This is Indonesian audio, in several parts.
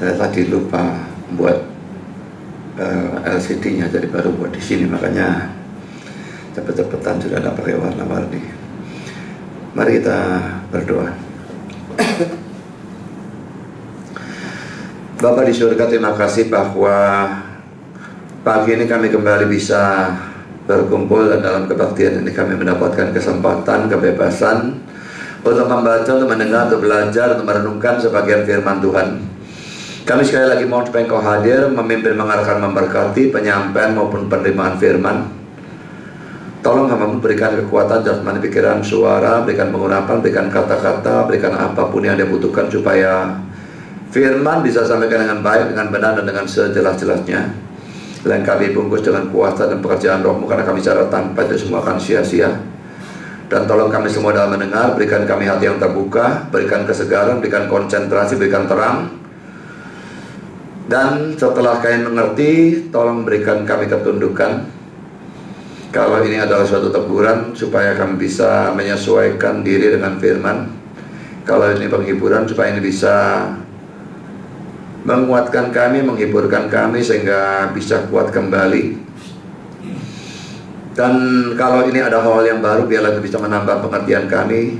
Saya tadi lupa buat LCD-nya, jadi baru buat di sini, makanya cepet-cepetan sudah ada pakai warna-warni. Mari kita berdoa. Bapa di surga, terima kasih bahwa pagi ini kami kembali bisa berkumpul, dan dalam kebaktian ini kami mendapatkan kesempatan, kebebasan untuk membaca, untuk mendengar, untuk belajar, untuk merenungkan sebagian firman Tuhan. Kami sekali lagi mohon supaya Engkau hadir, memimpin, mengarahkan, memberkati penyampaian maupun penerimaan firman. Tolong hamba berikan kekuatan jasmani, pikiran, suara, berikan pengurapan, berikan kata-kata, berikan apapun yang dia butuhkan supaya firman bisa sampaikan dengan baik, dengan benar, dan dengan sejelas-jelasnya. Dan kami bungkus dengan kuasa dan pekerjaan Roh-Mu, karena kami cara tanpa itu semua akan sia-sia. Dan tolong kami semua dalam mendengar, berikan kami hati yang terbuka, berikan kesegaran, berikan konsentrasi, berikan terang. Dan setelah kami mengerti, tolong berikan kami ketundukan. Kalau ini adalah suatu teguran, supaya kami bisa menyesuaikan diri dengan firman. Kalau ini penghiburan, supaya ini bisa menguatkan kami, menghiburkan kami, sehingga bisa kuat kembali. Dan kalau ini ada hal yang baru, biarlah itu bisa menambah pengertian kami.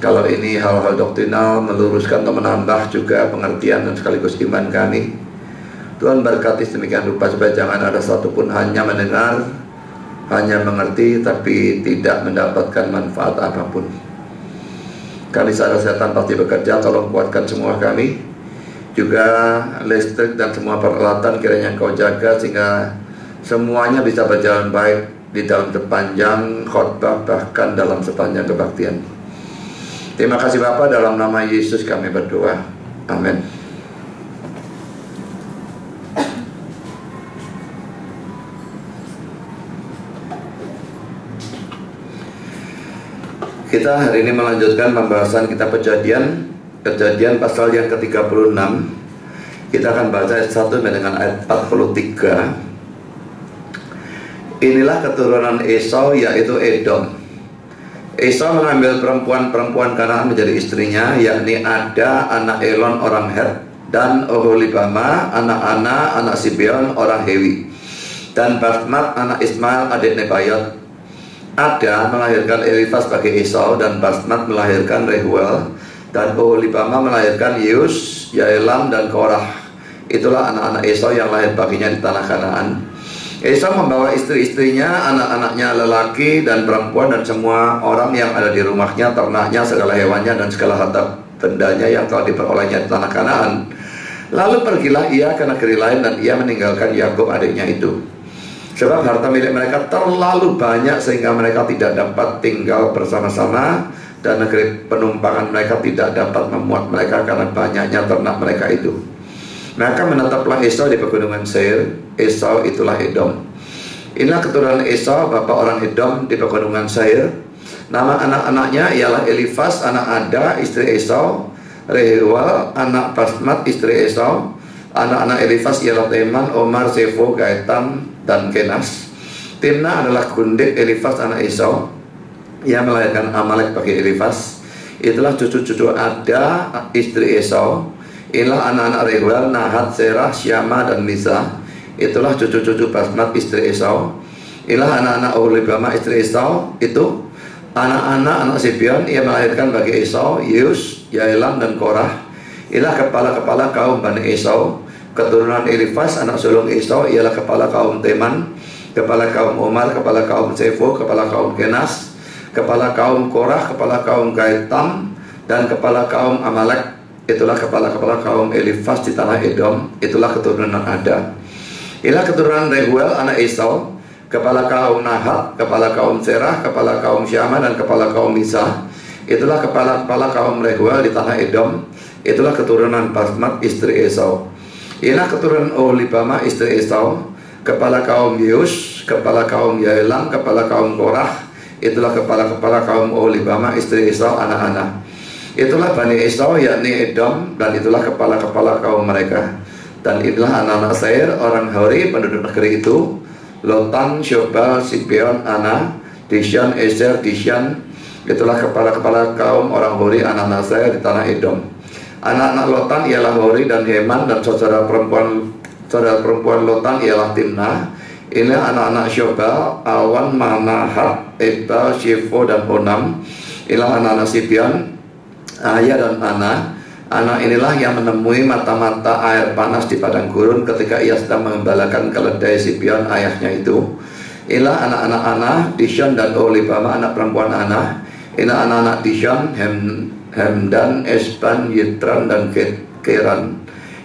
Kalau ini hal-hal doktrinal, meluruskan atau menambah juga pengertian dan sekaligus iman kami. Tuhan berkati sedemikian rupa supaya jangan ada satupun hanya mendengar, hanya mengerti, tapi tidak mendapatkan manfaat apapun. Kami sadar setan pasti bekerja, tolong kuatkan semua kami. Juga listrik dan semua peralatan kiranya Engkau jaga, sehingga semuanya bisa berjalan baik di dalam sepanjang khotbah, bahkan dalam sepanjang kebaktian. Terima kasih Bapa, dalam nama Yesus kami berdoa. Amin. Kita hari ini melanjutkan pembahasan kitab Kejadian pasal yang ke-36. Kita akan baca ayat 1 dengan ayat 43. Inilah keturunan Esau, yaitu Edom. Esau mengambil perempuan-perempuan Kanaan menjadi istrinya, yakni Ada anak Elon orang Het, dan Oholibama anak Ana anak Sibeon orang Hewi, dan Basmat anak Ismail adik Nebayot. Ada melahirkan Elifas bagi Esau, dan Basmat melahirkan Rehuel, dan Oholibama melahirkan Yeus, Yaelam, dan Korah. Itulah anak-anak Esau yang lahir baginya di tanah Kanaan. Esau membawa istri-istrinya, anak-anaknya lelaki dan perempuan, dan semua orang yang ada di rumahnya, ternaknya, segala hewannya, dan segala harta bendanya yang telah diperolehnya di tanah Kanaan. Lalu pergilah ia ke negeri lain, dan ia meninggalkan Yakub adiknya itu. Sebab harta milik mereka terlalu banyak sehingga mereka tidak dapat tinggal bersama-sama, dan negeri penumpangan mereka tidak dapat memuat mereka karena banyaknya ternak mereka itu. Maka menetaplah Esau di pegunungan Seir. Esau itulah Edom. Inilah keturunan Esau, bapa orang Edom, di pegunungan Seir. Nama anak-anaknya ialah Elifas anak Ada istri Esau, Rehuel anak Basmat istri Esau. Anak-anak Elifas ialah Teman, Omar, Sefo, Gaetam, dan Kenas. Timna adalah gundik Elifas anak Esau. Ia melahirkan Amalek bagi Elifas. Itulah cucu-cucu Ada istri Esau. Inilah anak-anak Rehuel, Nahat, Serah, Syama, dan Misa. Itulah cucu-cucu Basmat istri Esau. Inilah anak-anak Oholibama istri Esau. Itu anak-anak Sibeon. Ia melahirkan bagi Esau Yeus, Yaelam, dan Korah. Inilah kepala-kepala kaum Bani Esau. Keturunan Elifas anak sulung Esau ialah kepala kaum Teman, kepala kaum Omar, kepala kaum Sefo, kepala kaum Kenas, kepala kaum Korah, kepala kaum Gaetam, dan kepala kaum Amalek. Itulah kepala-kepala kaum Elifas di tanah Edom. Itulah keturunan Ada. Inilah keturunan Rehuel anak Esau, kepala kaum Nahat, kepala kaum Serah, kepala kaum Syama, dan kepala kaum Misa. Itulah kepala-kepala kaum Rehuel di tanah Edom. Itulah keturunan Basmat istri Esau. Inilah keturunan Oholibama istri Esau, kepala kaum Yeus, kepala kaum Yaelam, kepala kaum Korah. Itulah kepala-kepala kaum Oholibama istri Esau anak-anak. Itulah Bani Esau, yakni Edom, dan itulah kepala-kepala kaum mereka. Dan inilah anak-anak Seir, orang Hori, penduduk negeri itu: Lotan, Syobal, Sibeon, Ana, Dishan, Ezer, Dishan. Itulah kepala-kepala kaum orang Hori, anak-anak Seir di tanah Edom. Anak-anak Lotan ialah Hori dan Heman, dan saudara perempuan Lotan ialah Timnah. Ini anak-anak Syobal, Awan, Manahat, Ebal, Shefo, dan Onam. Inilah anak-anak Sibian, Aya dan Ana. Anak inilah yang menemui mata-mata air panas di padang gurun ketika ia sedang mengembalakan keledai Sibian ayahnya itu. Inilah anak-anak Ana, Dishon dan Oholibama, anak perempuan Ana. Inilah anak-anak Dishon, Hemdan, Esban, Yitran, dan Keran.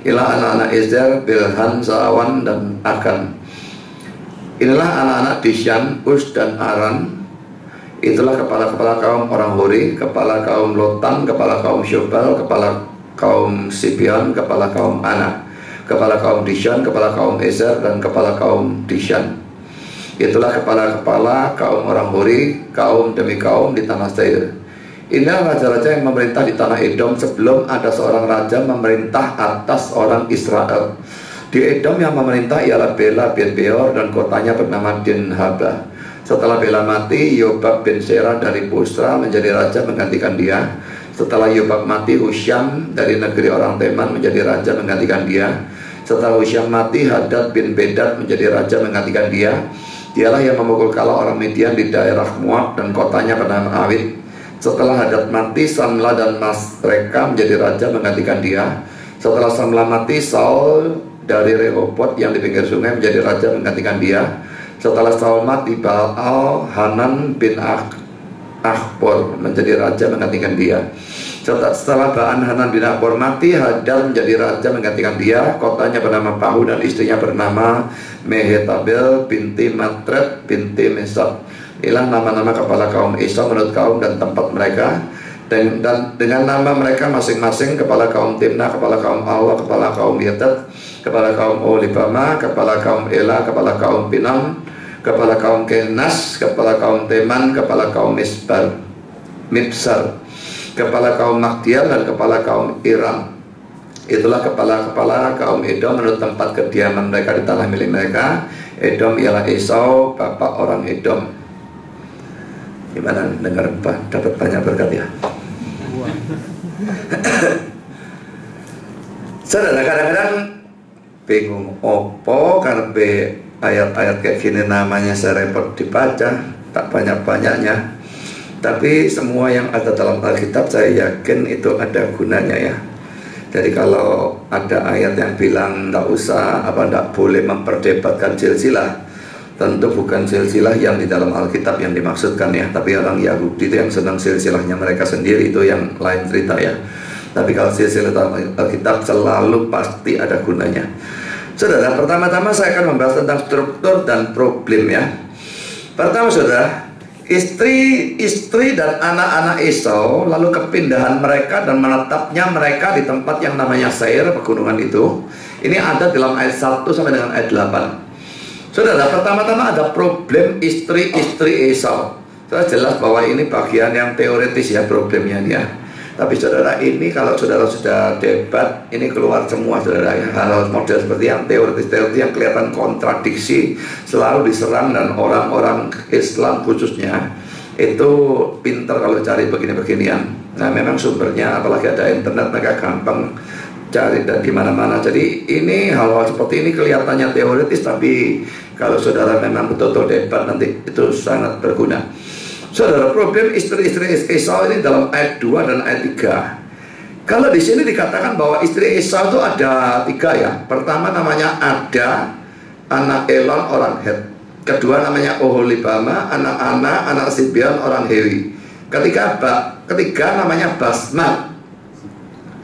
Inilah anak-anak Ezer, Bilhan, Zaawan, dan Akan. Inilah anak-anak Dishan, Us, dan Aran. Itulah kepala-kepala kaum orang Hori, kepala kaum Lotan, kepala kaum Syobal, kepala kaum Sibian, kepala kaum Ana, kepala kaum Dishan, kepala kaum Ezer, dan kepala kaum Dishan. Itulah kepala-kepala kaum orang Hori, kaum demi kaum di tanah Seir. Inilah raja-raja yang memerintah di tanah Edom sebelum ada seorang raja memerintah atas orang Israel. Di Edom yang memerintah ialah Bela bin Beor dan kotanya bernama Dinhabah. Setelah Bela mati, Yobab bin Serah dari Busra menjadi raja menggantikan dia. Setelah Yobab mati, Husyam dari negeri orang Teman menjadi raja menggantikan dia. Setelah Husyam mati, Hadad bin Bedad menjadi raja menggantikan dia. Dialah yang memukul kalah orang Midian di daerah Moab dan kotanya bernama Awit. Setelah Hadad mati, Samla dan Masreka menjadi raja menggantikan dia. Setelah Samla mati, Saul dari Rehobot yang di pinggir sungai menjadi raja menggantikan dia. Setelah Saul mati, Baal Hanan bin Akhbor menjadi raja menggantikan dia. Setelah Baal Hanan bin Akhbor mati, Hadad menjadi raja menggantikan dia. Kotanya bernama Pahu dan istrinya bernama Mehetabel binti Matred binti Mesab. Inilah nama-nama kepala kaum Esau menurut kaum dan tempat mereka. Dan dengan nama mereka masing-masing, kepala kaum Timnah, kepala kaum Allah, kepala kaum Yetad, kepala kaum Oholibama, kepala kaum Ela, kepala kaum Pinam, kepala kaum Kenas, kepala kaum Teman, kepala kaum Mibsar, kepala kaum Magdial, dan kepala kaum Iram. Itulah kepala-kepala kaum Edom menurut tempat kediaman mereka di tanah milik mereka. Edom ialah Esau, bapak orang Edom. Gimana dengar dapat banyak berkat ya? Saudara, kadang-kadang bingung opo karena ayat-ayat kayak gini namanya saya repot dibaca, tak banyak-banyaknya. Tapi semua yang ada dalam Alkitab saya yakin itu ada gunanya ya. Jadi kalau ada ayat yang bilang tidak boleh memperdebatkan silsilah, tentu bukan silsilah yang di dalam Alkitab yang dimaksudkan ya. Tapi orang Yahudi itu yang senang silsilahnya mereka sendiri, itu yang lain cerita ya. Tapi kalau silsilah Alkitab selalu pasti ada gunanya. Saudara, pertama-tama saya akan membahas tentang struktur dan problem ya. Pertama saudara, istri dan anak-anak Esau lalu kepindahan mereka dan menetapnya mereka di tempat yang namanya Seir, pegunungan itu. Ini ada dalam ayat 1 sampai dengan ayat 8. Saudara, pertama-tama ada problem istri-istri Esau. Saya jelas bahwa ini bagian yang teoritis ya problemnya dia. Tapi saudara, ini kalau saudara sudah debat, ini keluar semua saudara ya. Hal model seperti yang teoritis yang kelihatan kontradiksi selalu diserang, dan orang-orang Islam khususnya itu pintar kalau cari begini-beginian. Nah memang sumbernya, apalagi ada internet, mereka gampang cari dan di mana-mana. Jadi ini hal-hal seperti ini kelihatannya teoritis, tapi kalau saudara memang betul-betul debat nanti itu sangat berguna. Saudara, problem istri-istri Esau ini dalam ayat 2 dan ayat 3. Kalau di sini dikatakan bahwa istri Esau itu ada 3 ya. Pertama namanya Ada, anak Elon orang Het. Kedua namanya Oholibama, anak Ana, anak Sibian orang Hewi. Ketiga namanya Basmat.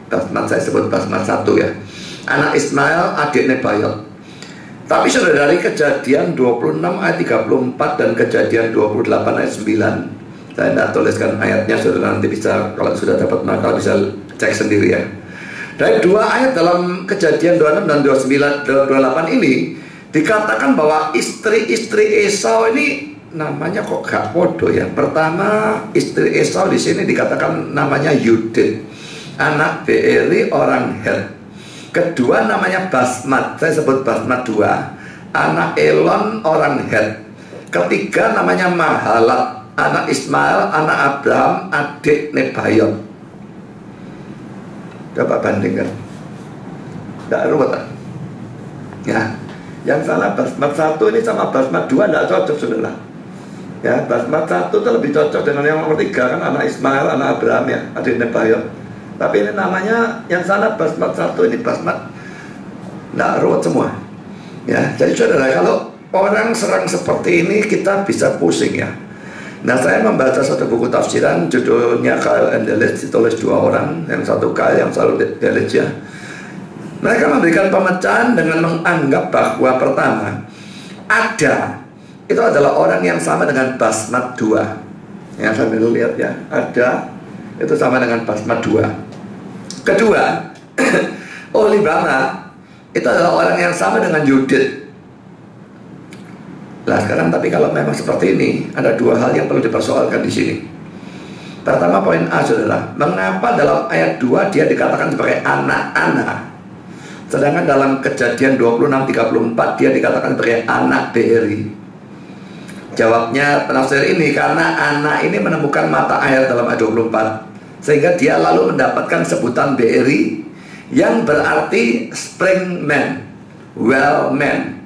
Basmat saya sebut Basmat 1 ya. Anak Ismail, adik Nebayot. Tapi saudara, dari Kejadian 26 ayat 34 dan Kejadian 28 ayat 9, saya tidak tuliskan ayatnya, saudara nanti bisa, kalau sudah dapat nakal bisa cek sendiri ya. Dari 2 ayat dalam Kejadian 26 dan 28 ini dikatakan bahwa istri-istri Esau ini namanya kok gak podo ya. Pertama, istri Esau di sini dikatakan namanya Yudit, anak Beeri orang Het. Kedua namanya Basmat, saya sebut Basmat 2, anak Elon orang Het. Ketiga namanya Mahalat, anak Ismail, anak Abraham, adik Nebayot. Coba bandingkan. Tidak ruwet. Ya, yang salah basmat 1 ini sama basmat 2 tidak cocok, saudara. Ya, basmat 1 itu lebih cocok dengan yang nomor 3 kan, anak Ismail, anak Abraham ya, adik Nebayo. Tapi ini namanya yang salah basmat 1, ini basmat tidak ruwet semua. Ya, jadi saudara, kalau orang serang seperti ini kita bisa pusing ya. Nah, saya membaca satu buku tafsiran, judulnya Kyle and Delitzsch, ditulis 2 orang, yang satu Kyle, yang satu Delitzsch ya. Mereka memberikan pemecahan dengan menganggap bahwa pertama, ada, itu adalah orang yang sama dengan basmat 2. Ya, sambil lihat ya, ada, itu sama dengan basmat 2. Kedua, Oholibama, itu adalah orang yang sama dengan Yudit. Nah sekarang tapi kalau memang seperti ini, ada 2 hal yang perlu dipersoalkan di sini. Pertama, poin A, saudara, mengapa dalam ayat 2 dia dikatakan sebagai anak-anak, sedangkan dalam Kejadian 26:34 dia dikatakan sebagai anak Beeri? Jawabnya penafsir ini karena anak ini menemukan mata air dalam ayat 24, sehingga dia lalu mendapatkan sebutan Beeri yang berarti spring man, well man,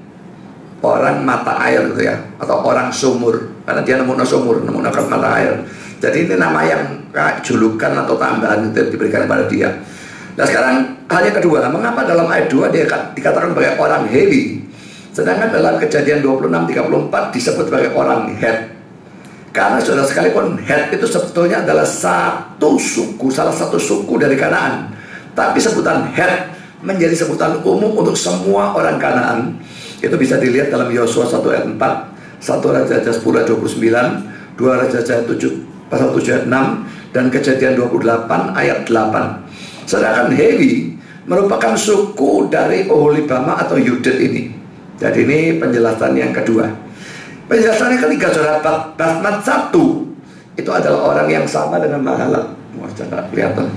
orang mata air gitu ya, atau orang sumur, karena dia nemu sumur, nemu mata air. Jadi ini nama yang julukan atau tambahan itu diberikan kepada dia. Nah sekarang hal yang kedua, mengapa dalam ayat 2 dia dikatakan sebagai orang Hewi, sedangkan dalam Kejadian 26:34 disebut sebagai orang Het? Karena saudara, sekalipun Het itu sebetulnya adalah satu suku, salah satu suku dari Kanaan, tapi sebutan Het menjadi sebutan umum untuk semua orang Kanaan. Itu bisa dilihat dalam Yosua 1 ayat 4, 1 Raja-Raja 10 ayat 29, 2 Raja-Raja 7 pasal 7 ayat 6, dan Kejadian 28 ayat 8. Sedangkan Hewi merupakan suku dari Oholibama atau Yudit ini. Jadi ini penjelasan yang kedua. Penjelasan yang ketiga, saudara, basmat 1 itu adalah orang yang sama dengan Mahalat. Wah, tidak kelihatan.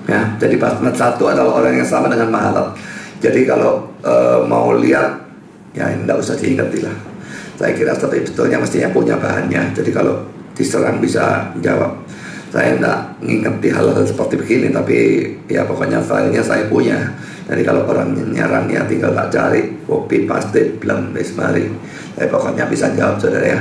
Ya, jadi basmat 1 adalah orang yang sama dengan Mahalat. Jadi kalau mau lihat, ya ini tidak usah diingati lah. Saya kira tapi betulnya mestinya punya bahannya. Jadi kalau diserang bisa jawab. Saya tidak ngingati hal-hal seperti begini, tapi ya pokoknya filenya saya punya. Jadi kalau orang nyerang ya tinggal tak cari, copy paste, belum mari. Saya pokoknya bisa jawab, saudara ya.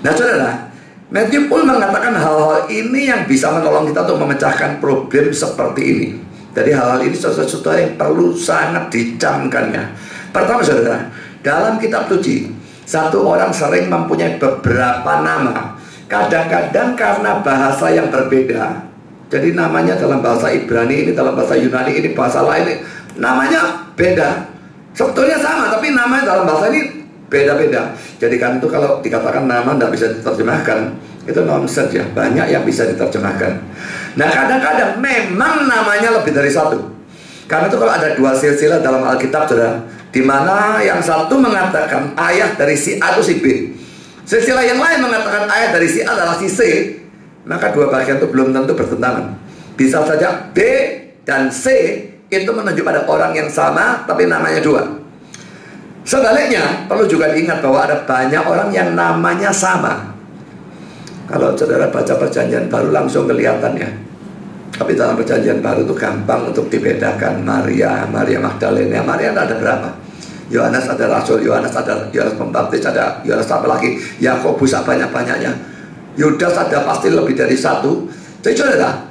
Nah saudara, Matthew Poole mengatakan hal-hal ini yang bisa menolong kita untuk memecahkan problem seperti ini. Jadi hal-hal ini sesuatu yang perlu sangat dicamkan ya. Pertama saudara, dalam kitab suci, satu orang sering mempunyai beberapa nama. Kadang-kadang karena bahasa yang berbeda. Jadi namanya dalam bahasa Ibrani ini, dalam bahasa Yunani ini, bahasa lain ini, namanya beda. Sebetulnya sama, tapi namanya dalam bahasa ini beda-beda. Jadi kan itu kalau dikatakan nama tidak bisa diterjemahkan, itu nonsense ya. Banyak yang bisa diterjemahkan. Nah kadang-kadang memang namanya lebih dari satu. Karena itu kalau ada 2 silsilah dalam Alkitab, saudara, di mana yang satu mengatakan ayat dari si A atau si B, silsilah yang lain mengatakan ayat dari si A adalah si C, maka 2 bagian itu belum tentu bertentangan. Bisa saja B dan C itu menunjuk pada orang yang sama, tapi namanya 2. Sebaliknya, perlu juga diingat bahwa ada banyak orang yang namanya sama. Kalau saudara baca Perjanjian Baru langsung kelihatan ya. Tapi dalam Perjanjian Baru itu gampang untuk dibedakan. Maria Magdalena, Maria ada berapa? Yohanes ada Rasul, Yohanes ada Yohanes Pembaptis, ada Yohanes apa lagi? Yakobus banyak-banyaknya. Yudas ada pasti lebih dari 1. Jadi saudara,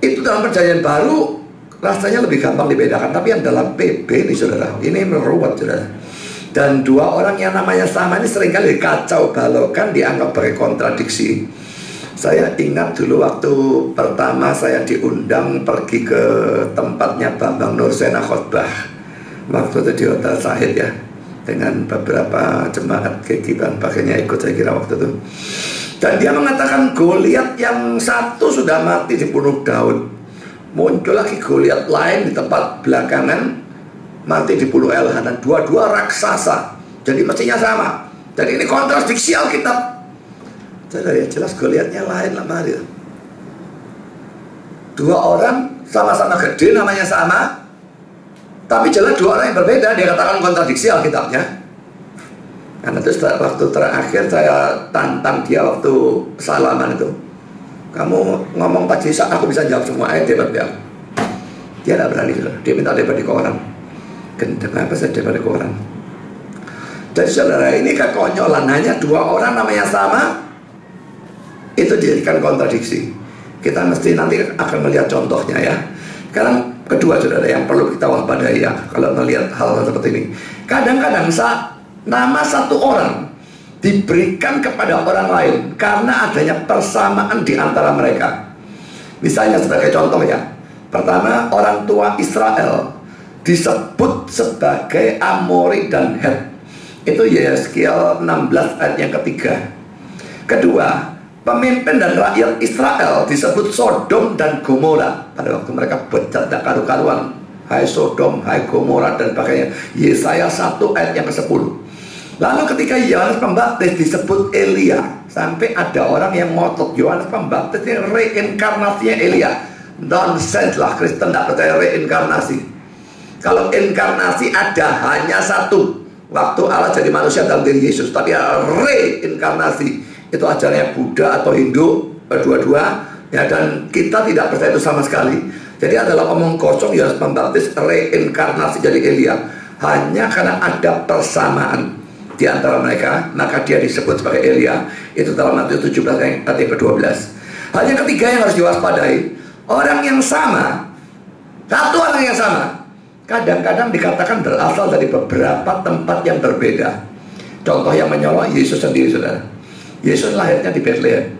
itu dalam Perjanjian Baru rasanya lebih gampang dibedakan. Tapi yang dalam PB ini saudara, ini meruwet saudara. Dan 2 orang yang namanya sama ini seringkali dikacau balokan, dianggap sebagai kontradiksi. Saya ingat dulu waktu pertama saya diundang pergi ke tempatnya Bambang Nursena khotbah. Waktu itu di Hotel Sahid ya, dengan beberapa jemaat KG dan pakainya ikut saya kira waktu itu. Dan dia mengatakan Goliat yang satu sudah mati dibunuh Daud. Muncul lagi Goliat lain di tempat belakangan, mati dibunuh Elhanan. Dua-dua raksasa, jadi mestinya sama. Jadi ini kontradiksi Alkitab. Jadi ya jelas Goliatnya lain lah mari. 2 orang sama-sama gede, namanya sama, tapi jelas 2 orang yang berbeda. Dia katakan kontradiksi Alkitabnya. Karena itu waktu terakhir saya tantang dia waktu salaman itu, kamu ngomong pagi aku bisa jawab semua ayat, dia bilang. Dia tidak berani, saudara. Dia minta daripada ke orang. Gendeng apa saja daripada ke orang. Jadi saudara, ini kekonyolan. Hanya dua orang namanya sama, itu dijadikan kontradiksi. Kita mesti nanti akan melihat contohnya ya. Sekarang kedua saudara yang perlu kita waspadai ya, kalau melihat hal seperti ini. Kadang-kadang nama satu orang diberikan kepada orang lain karena adanya persamaan di antara mereka. Misalnya sebagai contoh ya, pertama orang tua Israel disebut sebagai Amori dan Het. Itu Yeskiel 16 ayat yang ketiga. Kedua, pemimpin dan rakyat Israel disebut Sodom dan Gomora pada waktu mereka bercanda karu-karuan. Hai Sodom, hai Gomora dan sebagainya. Yesaya 1 ayat yang ke-10. Lalu ketika Yohanes Pembaptis disebut Elia, sampai ada orang yang ngotot Yohanes Pembaptis ini reinkarnasinya Elia. Nonsense lah, Kristen tidak percaya reinkarnasi. Kalau inkarnasi ada hanya satu, waktu Allah jadi manusia dalam diri Yesus. Tapi reinkarnasi itu ajarannya Buddha atau Hindu, dua-dua ya, dan kita tidak percaya itu sama sekali. Jadi adalah omong kosong. Yohanes Pembaptis reinkarnasi jadi Elia hanya karena ada persamaan di antara mereka, maka dia disebut sebagai Elia. Itu dalam Matius 17 ayat yang ke-12. Hal yang ketiga yang harus diwaspadai, orang yang sama, satu orang yang sama, kadang-kadang dikatakan berasal dari beberapa tempat yang berbeda. Contoh yang menyolok Yesus sendiri, saudara. Yesus lahirnya di Bethlehem,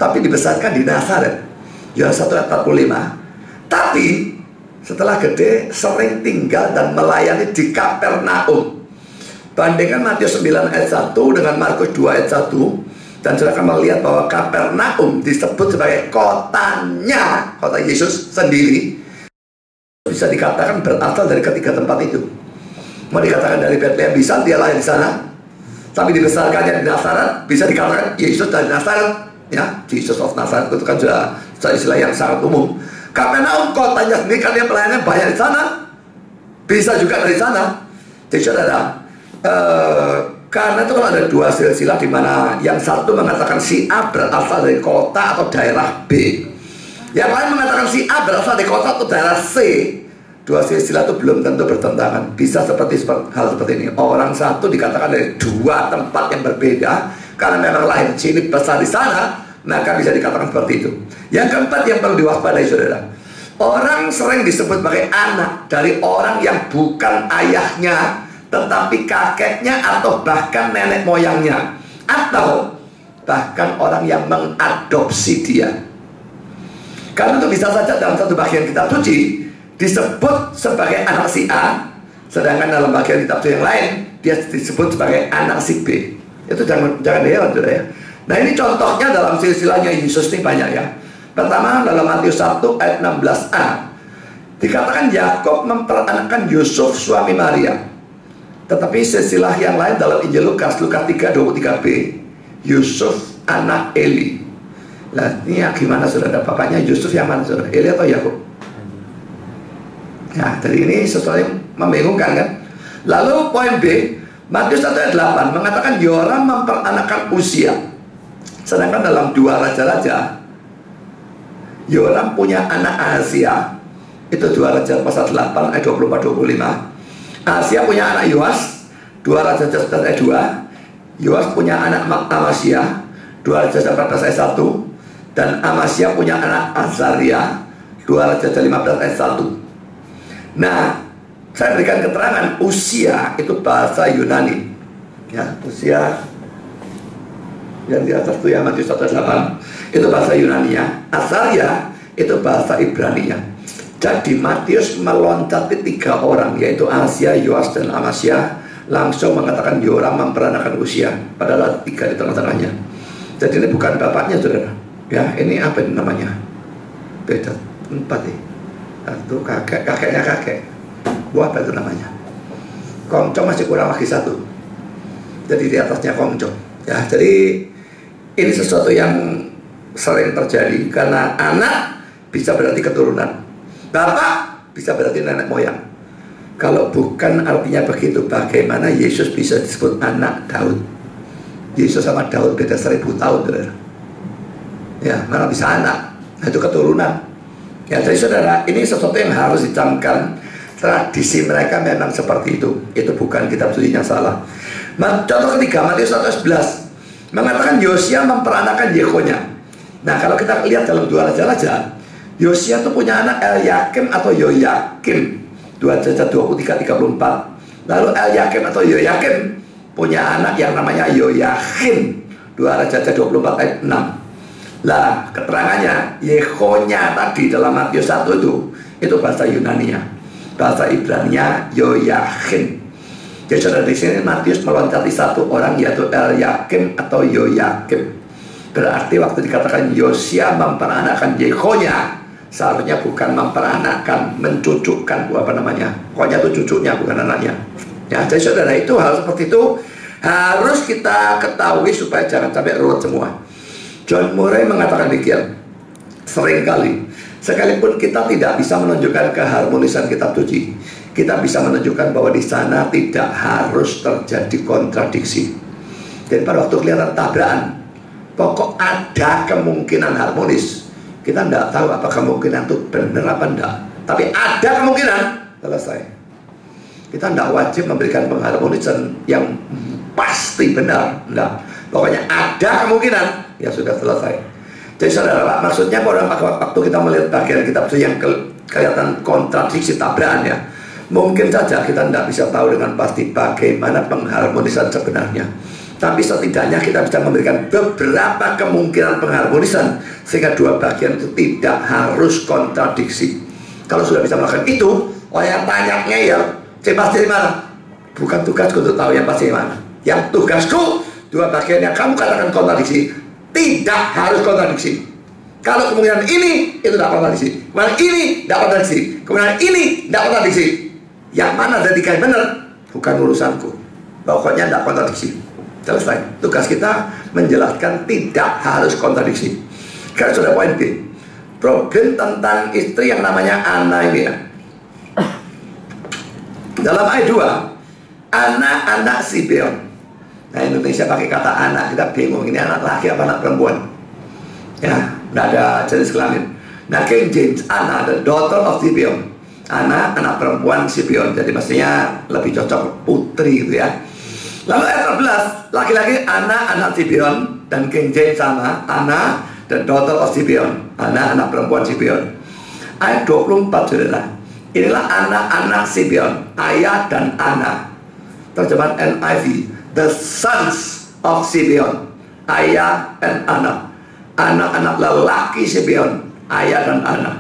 tapi dibesarkan di Nazaret. Yohanes 1 ayat 45. Tapi setelah gede sering tinggal dan melayani di Kapernaum. Bandingkan Matius 9 ayat 1 dengan Markus 2 ayat 1, dan saudara akan melihat bahwa Kapernaum disebut sebagai kotanya, kota Yesus sendiri. Bisa dikatakan berasal dari ketiga tempat itu. Mau dikatakan dari Bethlehem, bisa dia lahir di sana, tapi dibesarkannya di Nazaret, bisa dikatakan Yesus dari Nazaret, ya, Jesus of Nazaret itu kan sudah istilah yang sangat umum. Kapernaum kotanya sendiri, kan dia pelayanan banyak di sana, bisa juga dari sana. Jadi saudara, karena itu kalau ada dua silsilah di mana yang satu mengatakan si A berasal dari kota atau daerah B, yang lain mengatakan si A berasal dari kota atau daerah C, dua silsilah itu belum tentu bertentangan. Bisa seperti hal seperti ini. Orang satu dikatakan dari dua tempat yang berbeda karena memang lahir di sini, besar di sana, maka bisa dikatakan seperti itu. Yang keempat yang perlu diwaspadai, saudara, orang sering disebut sebagai anak dari orang yang bukan ayahnya, tetapi kakeknya atau bahkan nenek moyangnya, atau bahkan orang yang mengadopsi dia. Karena itu bisa saja dalam satu bagian kitab suci disebut sebagai anak si A, sedangkan dalam bagian kitab suci yang lain dia disebut sebagai anak si B. Itu jangan heran, saudara ya. Nah, ini contohnya dalam silsilahnya Yesus ini banyak ya. Pertama dalam Matius 1 ayat 16a dikatakan Yakob memperanakkan Yusuf suami Maria. Tetapi silsilah yang lain dalam Injil Lukas 3:23b, Yusuf anak Eli. Nah, ini ya gimana saudara? Bapaknya Yusuf yang mana, saudara? Eli atau Yakob? Ya, jadi ini sesuatu yang membingungkan kan? Lalu poin B, Matius 1 ayat 8 mengatakan Yoram memperanakkan Usia. Sedangkan dalam 2 Raja-Raja, Yoram punya anak Ahazia. Itu 2 Raja pasal 8 ayat 24-25. Ahazia punya anak Yoas, 2 Raja-Raja 11 ayat 2. Yoas punya anak Amasya, 2 Raja-Raja 14 ayat 1. Dan Amasya punya anak Azaria, 2 Raja-Raja 15 ayat 1. Nah, saya berikan keterangan Usia itu bahasa Yunani. Ya, Usia yang di atas itu ya, Matius 1 ayat 8 itu bahasa Yunani ya. Azaria itu bahasa Ibrani ya. Jadi Matius meloncati 3 orang, yaitu Ahazia, Yoas, dan Amasya, langsung mengatakan Yoram memperanakkan Usia, padahal 3 di tengah-tengahnya. Jadi ini bukan bapaknya, saudara. Ya, ini apa namanya? Beda 4 ya. Satu kakeknya kakek. Buah apa itu namanya? Kongcong masih kurang lagi 1. Jadi di atasnya kongcong. Ya, jadi ini sesuatu yang sering terjadi karena anak bisa berarti keturunan. Bapak bisa berarti nenek moyang. Kalau bukan artinya begitu, bagaimana Yesus bisa disebut anak Daud? Yesus sama Daud beda 1000 tahun, saudara. Ya, mana bisa anak? Nah, itu keturunan. Ya, jadi saudara, ini sesuatu yang harus dicamkan. Tradisi mereka memang seperti itu. Itu bukan kitab suci yang salah. Contoh ketiga, Matius 1:11 mengatakan Yosia memperanakan Yekonya. Nah, kalau kita lihat dalam 2 raja-raja, Yosia itu punya anak Elyakim atau Yoyakim. 2 Raja 23:34. Lalu Elyakim atau Yoyakim punya anak yang namanya Yoyahim. 2 Raja 24 ayat 6. Lah, keterangannya Yekonya tadi dalam Matius 1 itu bahasa Yunani-nya. Bahasa Ibrani-nya Yoyahim. Jadi saudara, di sini Matius meloncati satu orang, yaitu Elyakim atau Yoyakim. Berarti waktu dikatakan Yosia memperanakan Yekonya, seharusnya bukan memperanakan, mencucukkan, apa namanya? Pokoknya itu cucunya, bukan anaknya. Ya, jadi saudara, itu hal seperti itu harus kita ketahui supaya jangan sampai ruwet semua. John Murray mengatakan demikian. Seringkali, sekalipun kita tidak bisa menunjukkan keharmonisan kitab suci, kita bisa menunjukkan bahwa di sana tidak harus terjadi kontradiksi. Jadi pada waktu kelihatan tabrakan, pokok ada kemungkinan harmonis. Kita tidak tahu apa kemungkinan itu benar apa enggak, tapi ada kemungkinan, selesai. Kita tidak wajib memberikan pengharmonisan yang pasti benar, enggak. Pokoknya ada kemungkinan, ya sudah selesai. Jadi saudara, maksudnya pada waktu kita melihat bagian kitab suci yang kelihatan kontradiksi, tabrakan ya, mungkin saja kita tidak bisa tahu dengan pasti bagaimana pengharmonisan sebenarnya. Tapi setidaknya kita bisa memberikan beberapa kemungkinan pengharmonisan sehingga dua bagian itu tidak harus kontradiksi. Kalau sudah bisa melakukan itu, orang yang tanya ngeyel, saya pasti di mana? Bukan tugasku untuk tahu yang pasti di mana. Yang tugasku, dua bagian yang kamu katakan kontradiksi, tidak harus kontradiksi. Kalau kemungkinan ini, itu tidak kontradiksi. Kemungkinan ini, tidak kontradiksi. Kemungkinan ini, tidak kontradiksi. Yang mana dari kain benar, bukan urusanku. Pokoknya tidak kontradiksi. Selesai. Tugas kita menjelaskan tidak harus kontradiksi. Karena sudah poin B. Problem tentang istri yang namanya Ana ini ya. Dalam ayat 2, anak-anak Sibeon. Nah, Indonesia pakai kata anak, kita bingung ini anak laki apa anak perempuan. Ya, tidak ada jenis kelamin. Nah, King James, Ana, the daughter of Sibeon. Anak perempuan Sibeon. Jadi mestinya lebih cocok putri gitu ya. Lalu ayat 14, laki-laki anak Sibeon, dan King James sama, Ana, the daughter of Sibeon. Anak perempuan Sibeon. Ayat 24, saudara. Inilah anak-anak Sibeon, ayah dan anak. Terjemahan NIV, the sons of Sibeon, ayah dan anak. Anak-anak lelaki Sibeon, ayah dan anak.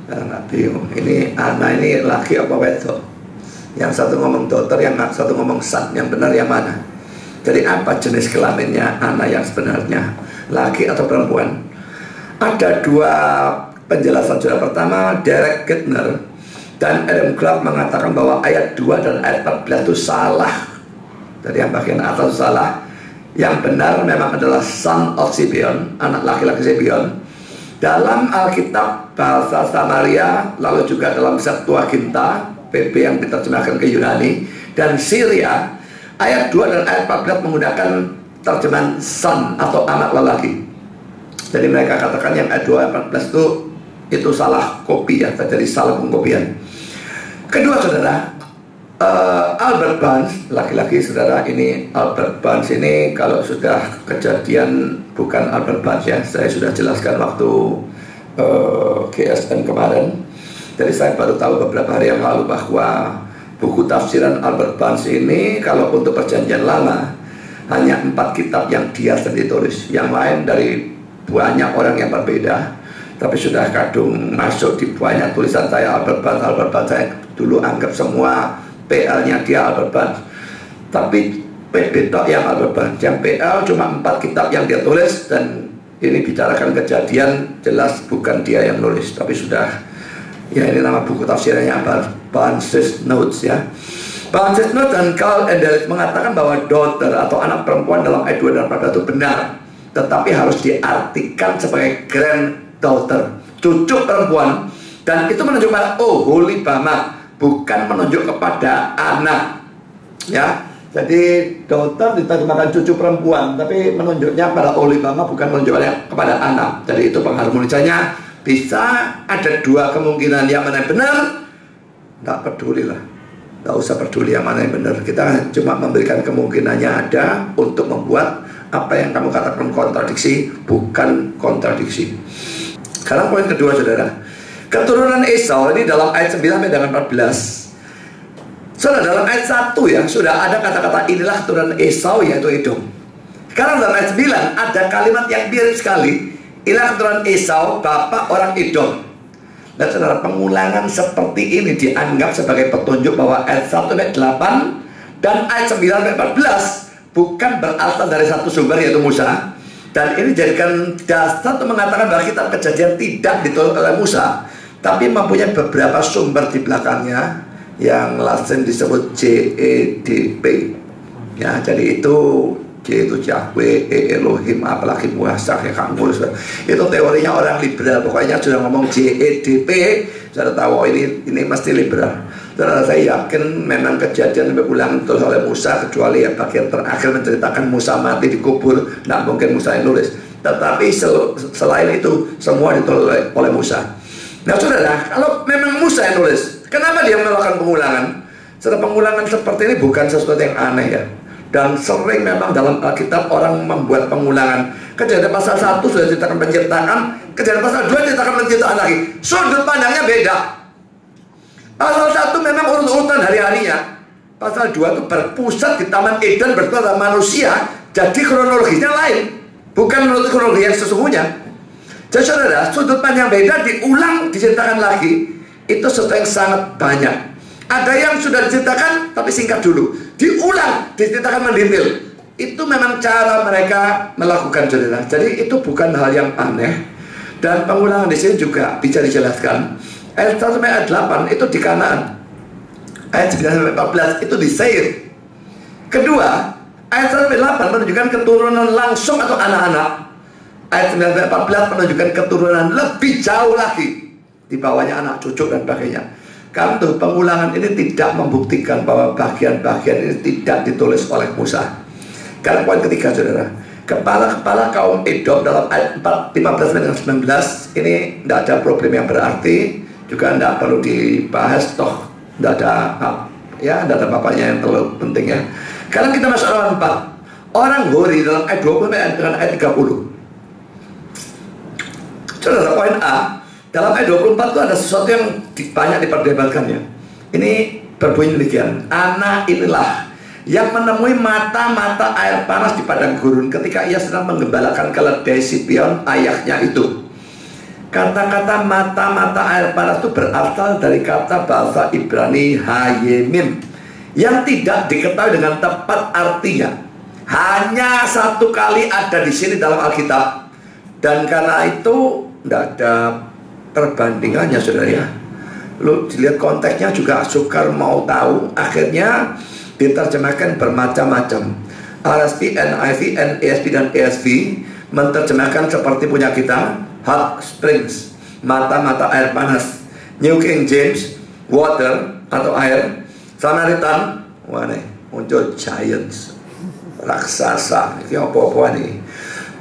Nggak bingung, ini anak ini laki apa wedok? Yang satu ngomong daughter, yang satu ngomong son. Yang benar yang mana? Jadi apa jenis kelaminnya anak yang sebenarnya? Laki atau perempuan? Ada dua penjelasan. Saudara, pertama, Derek Kidner dan Adam Clark mengatakan bahwa ayat 2 dan ayat 14 itu salah. Dari yang bagian atas salah. Yang benar memang adalah son of Sibeon, anak laki-laki Sibeon. Dalam Alkitab bahasa Samaria, lalu juga dalam Septuaginta PP yang diterjemahkan ke Yunani, dan Syria, ayat 2 dan ayat 14 menggunakan terjemahan son atau anak lelaki. Jadi mereka katakan yang ayat 2 ayat 14 itu salah kopi ya, terjadi salah pengkopian. Kedua, saudara, Albert Barnes, laki-laki saudara, ini Albert Barnes ini kalau sudah kejadian, bukan Albert Barnes ya, saya sudah jelaskan waktu GSN kemarin. Jadi saya baru tahu beberapa hari yang lalu bahwa buku tafsiran Albert Barnes ini kalau untuk perjanjian lama hanya 4 kitab yang dia sendiri tulis, yang lain dari banyak orang yang berbeda. Tapi sudah kadung masuk di banyak tulisan saya Albert Barnes saya dulu anggap semua PL-nya dia Albert Barnes, tapi PB tok yang Albert Barnes. Yang PL cuma 4 kitab yang dia tulis, dan ini bicarakan kejadian, jelas bukan dia yang nulis, tapi sudah ya, ini nama buku tafsirannya Barnes' Notes ya. Barnes' Notes dan Carl Endelis mengatakan bahwa daughter atau anak perempuan dalam ayat 2 dan 14 itu benar, tetapi harus diartikan sebagai granddaughter, cucu perempuan, dan itu menunjukkan Oholibama, bukan menunjuk kepada anak ya. Jadi daughter diterjemahkan cucu perempuan, tapi menunjuknya pada Oholibama, bukan menunjuknya kepada anak. Jadi itu pengharmonisannya Bisa ada dua kemungkinan, yang mana yang benar, tidak peduli lah, tidak usah peduli yang mana yang benar. Kita cuma memberikan kemungkinannya ada untuk membuat apa yang kamu katakan kontradiksi bukan kontradiksi. Sekarang poin kedua, saudara. Keturunan Esau ini dalam ayat 9 sampai dengan 14. Saudara, dalam ayat 1 ya sudah ada kata-kata inilah keturunan Esau, yaitu Edom. Sekarang dalam ayat 9 ada kalimat yang mirip sekali. Inilah keturunan Esau, bapak orang Edom. Dan saudara, pengulangan seperti ini dianggap sebagai petunjuk bahwa ayat 1 sampai 8 dan ayat 9 sampai 14 bukan berasal dari satu sumber, yaitu Musa. Dan ini dijadikan dasar untuk mengatakan bahwa kitab Kejadian tidak ditulis oleh Musa, tapi mempunyai beberapa sumber di belakangnya yang lazim disebut JEDP. Ya, jadi itu J itu Yahweh, Elohim, apalagi Muasa ya kamu. Itu teorinya orang liberal. Pokoknya sudah ngomong JEDP, sudah tahu ini mesti liberal. Saudara, saya yakin memang Kejadian sampai ulang ditulis oleh Musa, kecuali ya bagian terakhir menceritakan Musa mati dikubur, tidak mungkin Musa yang nulis. Tetapi selain itu semua ditulis oleh Musa. Nah saudara, kalau memang Musa yang nulis, kenapa dia melakukan pengulangan? Saudara, pengulangan seperti ini bukan sesuatu yang aneh ya. Dan sering memang dalam Alkitab orang membuat pengulangan. Kejadian pasal 1 sudah ceritakan penciptaan, Kejadian pasal 2 ceritakan penciptaan lagi. Sudut pandangnya beda. Pasal 1 memang urut-urutan hari-harinya. Pasal 2 itu berpusat di Taman Eden bersama manusia. Jadi kronologisnya lain, bukan menurut kronologi yang sesungguhnya. Jadi saudara, sudut pandang beda diulang, diceritakan lagi. Itu sesuatu yang sangat banyak. Ada yang sudah diceritakan tapi singkat dulu, diulang, diceritakan mendetail. Itu memang cara mereka melakukan, saudara. Jadi itu bukan hal yang aneh. Dan pengulangan di sini juga bisa dijelaskan. Ayat 1 sampai ayat 8 itu di Kanaan. Ayat 9 sampai 14 itu di Seir. Kedua, ayat 1 sampai 8 menunjukkan keturunan langsung atau anak-anak. Ayat 9 sampai 14 menunjukkan keturunan lebih jauh lagi, di bawahnya anak cucu dan sebagainya. Karena itu pengulangan ini tidak membuktikan bahwa bagian-bagian ini tidak ditulis oleh Musa. Karena poin ketiga, saudara, kepala-kepala kaum Edom dalam ayat 15 dan 19 ini tidak ada problem yang berarti, juga tidak perlu dibahas, toh tidak ada tidak ada apa-apanya yang terlalu penting ya. Karena kita masuk dalam 4 orang Hori dalam ayat 20 dengan ayat 30. Saudara, poin A, dalam ayat 24 itu ada sesuatu yang banyak diperdebatkannya. Ini berbunyi demikian. Anak inilah yang menemui mata-mata air panas di padang gurun ketika ia sedang menggembalakan keledai Sipion ayahnya itu. Kata-kata mata-mata air panas itu berasal dari kata bahasa Ibrani hayemim, yang tidak diketahui dengan tepat artinya. Hanya satu kali ada di sini dalam Alkitab. Dan karena itu tidak ada perbandingannya, saudara ya. Lu dilihat konteksnya juga sukar mau tahu. Akhirnya diterjemahkan bermacam-macam. RSV, NIV, NASB dan ESV menerjemahkan seperti punya kita, hot springs, mata-mata air panas. New King James, water atau air. Samaritan, wah nih, muncul giants, raksasa. Ini apa-apa nih.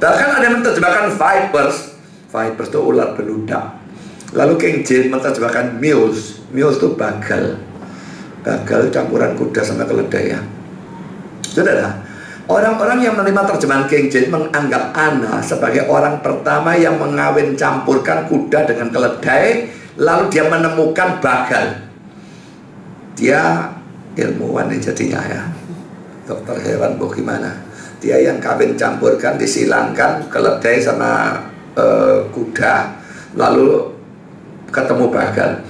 Bahkan ada yang menerjemahkan vipers. Vipers itu ular beludak. Lalu King James menerjemahkan mules. Mules itu bagal. Bagal campuran kuda sama keledai ya. Saudara, orang-orang yang menerima terjemahan King James menganggap Ana sebagai orang pertama yang mengawin campurkan kuda dengan keledai, lalu dia menemukan bagal. Dia ilmuwan jadinya ya, dokter hewan bagaimana. Dia yang kawin campurkan, disilangkan keledai sama kuda, lalu ketemu bagal.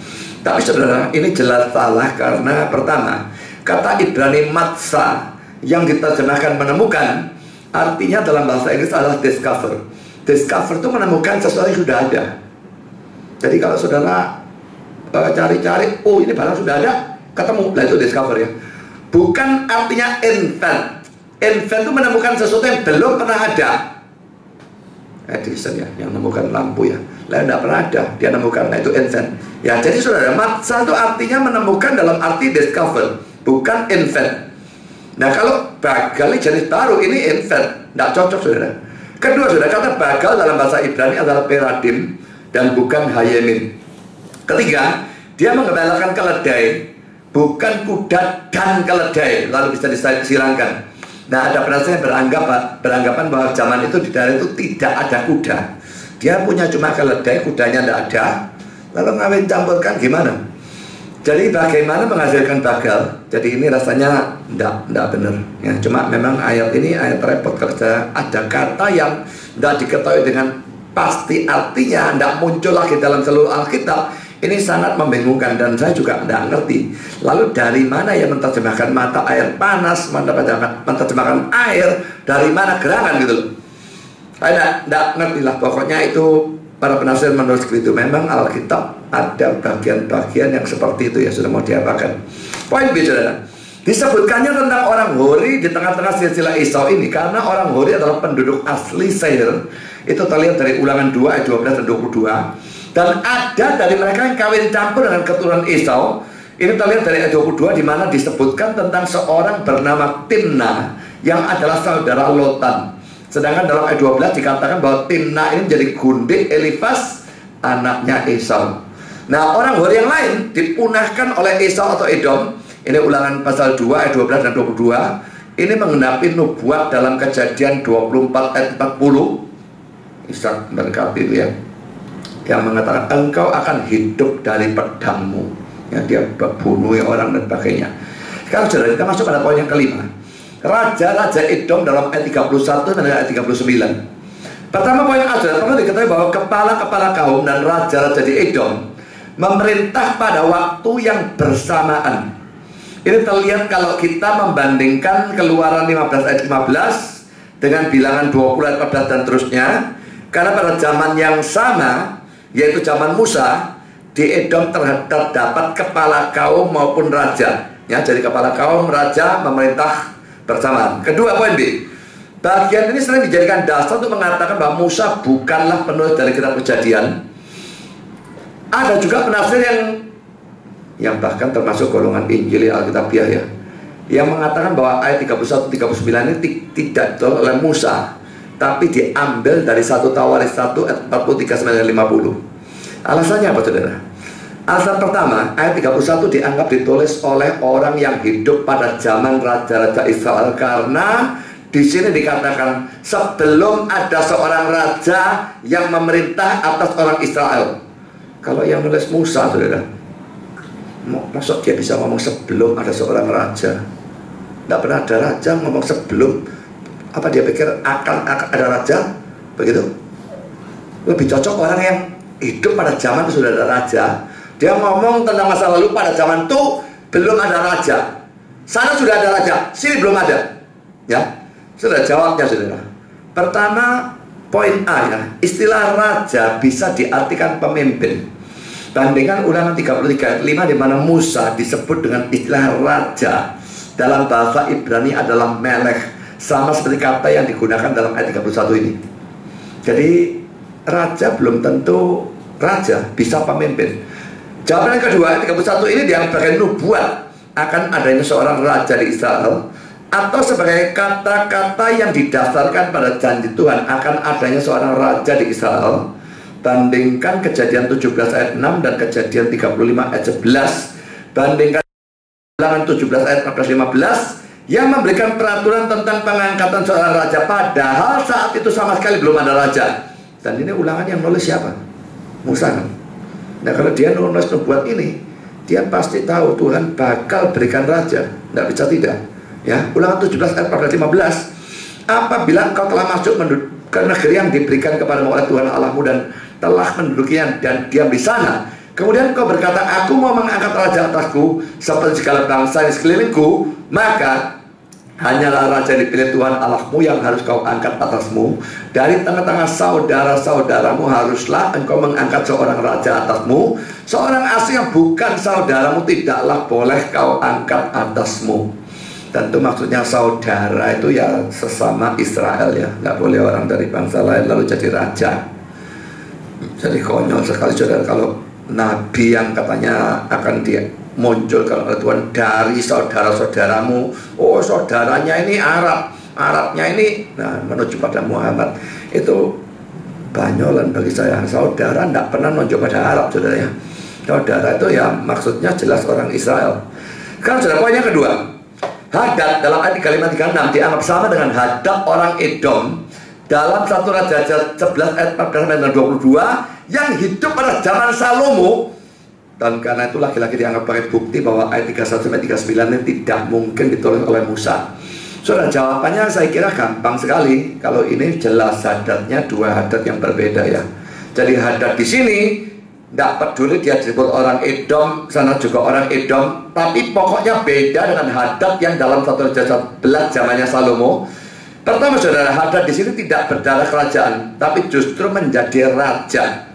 Tapi saudara, ini jelas salah karena pertama, kata Ibrani matsa yang diterjemahkan menemukan, artinya dalam bahasa Inggris adalah discover. Discover itu menemukan sesuatu yang sudah ada. Jadi kalau saudara cari-cari, oh ini barang sudah ada, ketemu, lah itu discover ya. Bukan artinya invent. Invent itu menemukan sesuatu yang belum pernah ada. Edison ya, yang menemukan lampu ya. Lah tidak pernah ada, dia menemukan, nah itu invent. Ya, jadi saudara, matsa itu artinya menemukan dalam arti discover, bukan invent. Nah kalau bagal ini jenis baru, ini invent, tidak cocok saudara. Kedua saudara, kata bagal dalam bahasa Ibrani adalah peradim, dan bukan Hayemin. Ketiga, dia mengembalakan keledai, bukan kuda dan keledai, lalu bisa disilangkan. Nah, ada penafsir yang beranggapan bahwa zaman itu di daerah itu tidak ada kuda. Dia punya cuma keledai, kudanya tidak ada. Lalu ngawin campurkan gimana? Jadi bagaimana menghasilkan bagal? Jadi ini rasanya tidak benar. Ya, cuma memang ayat ini ayat repot kerja. Ada kata yang tidak diketahui dengan pasti artinya, tidak muncul lagi dalam seluruh Alkitab. Ini sangat membingungkan dan saya juga tidak ngerti. Lalu dari mana yang menerjemahkan mata air panas, menerjemahkan air, dari mana gerangan gitu loh. Saya tidak ngerti lah. Pokoknya itu para penafsir menurut itu memang Alkitab ada bagian-bagian yang seperti itu ya, sudah mau diapakan. Poin B, saudara. Disebutkannya tentang orang Hori di tengah-tengah silsilah Esau ini karena orang Hori adalah penduduk asli Seir. Itu terlihat dari Ulangan 2 ayat 12 dan 22. Dan ada dari mereka yang kawin campur dengan keturunan Esau. Ini terlihat dari ayat 22 di mana disebutkan tentang seorang bernama Timna yang adalah saudara Lotan. Sedangkan dalam ayat 12 dikatakan bahwa Timna ini menjadi gundik Elifas, anaknya Esau. Nah, orang Hori yang lain dipunahkan oleh Esau atau Edom. Ini Ulangan pasal 2 ayat 12 dan 22. Ini menggenapi nubuat dalam Kejadian 24 ayat 40. Ishak berkati itu ya, yang mengatakan engkau akan hidup dari pedangmu. Ya, dia bunuh orang dan sebagainya. Sekarang saudara, kita masuk pada poin yang kelima. Raja-raja Edom dalam ayat 31 dan ayat 39. Pertama poin saudara, perlu diketahui bahwa kepala-kepala kaum dan raja-raja di Edom memerintah pada waktu yang bersamaan. Ini terlihat kalau kita membandingkan Keluaran 15 ayat 15 dengan Bilangan 20 ayat 14 dan terusnya. Karena pada zaman yang sama, yaitu zaman Musa, di Edom terdapat kepala kaum maupun raja. Ya, jadi kepala kaum, raja, memerintah bersamaan. Kedua, poin B. Bagian ini sering dijadikan dasar untuk mengatakan bahwa Musa bukanlah penulis dari kitab Kejadian. Ada juga penafsir yang bahkan termasuk golongan Injil Alkitabiah ya, yang mengatakan bahwa ayat 31-39 ini tidak ditulis oleh Musa, tapi diambil dari 1 Tawaris 1 ayat 43-50. Alasannya apa, saudara? Alasan pertama, ayat 31 dianggap ditulis oleh orang yang hidup pada zaman raja-raja Israel karena di sini dikatakan sebelum ada seorang raja yang memerintah atas orang Israel. Kalau yang nulis Musa, saudara, maksud dia bisa ngomong sebelum ada seorang raja? Tidak pernah ada raja ngomong sebelum. Apa dia pikir akan ada raja? Begitu? Lebih cocok orang yang hidup pada zaman itu sudah ada raja. Dia ngomong tentang masa lalu pada zaman itu belum ada raja. Sana sudah ada raja, sini belum ada. Ya, sudah jawabnya, saudara. Pertama, poin A ya, istilah raja bisa diartikan pemimpin. Bandingkan Ulangan 33 ayat 5 di mana Musa disebut dengan istilah raja. Dalam bahasa Ibrani adalah melech. Sama seperti kata yang digunakan dalam ayat 31 ini. Jadi raja belum tentu raja, bisa pemimpin. Jawaban yang kedua, ayat 31 ini dianggap sebagai nubuat akan adanya seorang raja di Israel, atau sebagai kata-kata yang didasarkan pada janji Tuhan akan adanya seorang raja di Israel. Bandingkan Kejadian 17 ayat 6 dan Kejadian 35 ayat 11. Bandingkan Ulangan 17 ayat 14-15 yang memberikan peraturan tentang pengangkatan seorang raja, padahal saat itu sama sekali belum ada raja. Dan ini Ulangan yang nulis siapa? Musa kan? Nah, kalau dia nulis nubuat ini, dia pasti tahu Tuhan bakal berikan raja. Tidak bisa tidak. Ya, Ulangan 17 ayat 14-15. Apabila engkau telah masuk ke negeri yang diberikan kepadamu oleh Tuhan Allahmu dan telah mendudukinya dan diam di sana, kemudian kau berkata, aku mau mengangkat raja atasku seperti segala bangsa di sekelilingku, maka hanyalah raja dipilih Tuhan Allahmu yang harus kau angkat atasmu. Dari tengah-tengah saudara-saudaramu haruslah engkau mengangkat seorang raja atasmu. Seorang asing yang bukan saudaramu tidaklah boleh kau angkat atasmu. Tentu maksudnya saudara itu ya sesama Israel ya, nggak boleh orang dari bangsa lain lalu jadi raja. Jadi konyol sekali, saudara, kalau nabi yang katanya akan dia muncul kalau oleh Tuhan dari saudara-saudaramu, oh saudaranya ini Arabnya ini, nah menuju pada Muhammad, itu Banyolan bagi saya. Saudara tidak pernah nonjok pada Arab, saudara ya. Saudara itu ya maksudnya jelas orang Israel. Sekarang saudara, poinnya kedua, Hadad dalam ayat kalimat 36 dianggap sama dengan Hadad orang Edom dalam 1 Raja 11 ayat 14 dan 22 yang hidup pada zaman Salomo. Dan karena itu lagi-lagi dianggap sebagai bukti bahwa ayat 31-39 ini tidak mungkin ditulis oleh Musa. Saudara, jawabannya saya kira gampang sekali. Kalau ini jelas Hadadnya dua Hadad yang berbeda ya. Jadi Hadad di sini tidak peduli dia disebut orang Edom, sana juga orang Edom, tapi pokoknya beda dengan Hadad yang dalam 1 Raja 11 zamannya Salomo. Pertama saudara, Hadad di sini tidak berdarah kerajaan, tapi justru menjadi raja.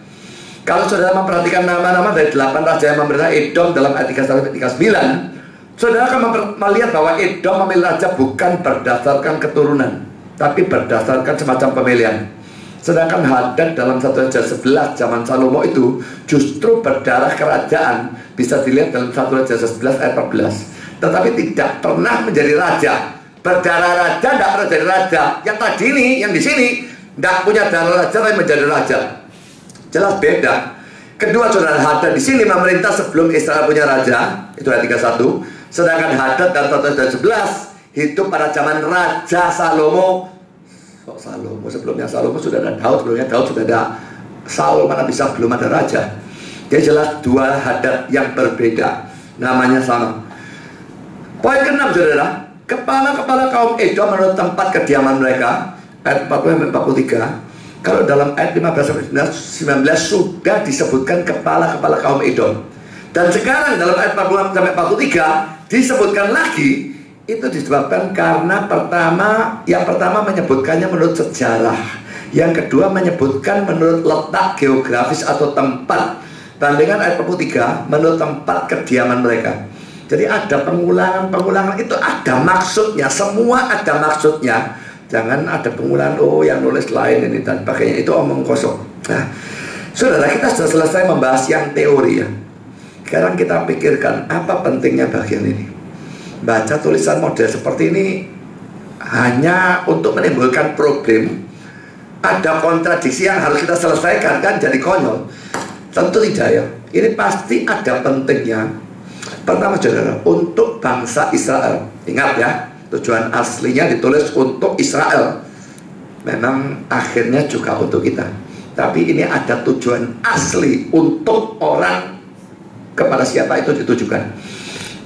Kalau saudara memperhatikan nama-nama dari 8 raja yang memerintah Edom dalam ayat 31-39, saudara akan melihat bahwa Edom memilih raja bukan berdasarkan keturunan, tapi berdasarkan semacam pemilihan. Sedangkan Hadad dalam 1 Raja 11 zaman Salomo itu justru berdarah kerajaan, bisa dilihat dalam 1 Raja 11 ayat 14. Tetapi tidak pernah menjadi raja. Berdarah raja, tidak pernah jadi raja. Yang tadi ini, yang di sini tidak punya darah raja tapi menjadi raja. Jelas beda. Kedua, saudara, Hadad di sini memerintah sebelum Israel punya raja, itu ayat 31. Sedangkan Hadad dalam 1 Raja 11 hidup pada zaman Raja Salomo. Salomo, sebelumnya Salomo sudah ada Daud, sebelumnya Daud sudah ada Saul, mana bisa belum ada raja. Jadi jelas dua Hadad yang berbeda, namanya sama. Poin ke-6 saudara, kepala-kepala kaum Edom menurut tempat kediaman mereka, ayat 40-43. Kalau dalam ayat 15-19 sudah disebutkan kepala-kepala kaum Edom. Dan sekarang dalam ayat 40-43 disebutkan lagi. Itu disebabkan karena yang pertama menyebutkannya menurut sejarah, yang kedua menyebutkan menurut letak geografis atau tempat. Bandingkan ayat 43 menurut tempat kediaman mereka. Jadi ada pengulangan itu ada maksudnya, semua ada maksudnya. Jangan ada pengulangan, oh yang nulis lain ini dan sebagainya, itu omong kosong. Nah, saudara, kita sudah selesai membahas yang teori ya. Sekarang kita pikirkan apa pentingnya bagian ini. Baca tulisan model seperti ini hanya untuk menimbulkan problem. Ada kontradiksi yang harus kita selesaikan, kan jadi konyol. Tentu tidak ya. Ini pasti ada pentingnya. Pertama saudara, untuk bangsa Israel. Ingat ya, tujuan aslinya ditulis untuk Israel. Memang akhirnya juga untuk kita. Tapi ini ada tujuan asli untuk orang, kepada siapa itu ditujukan.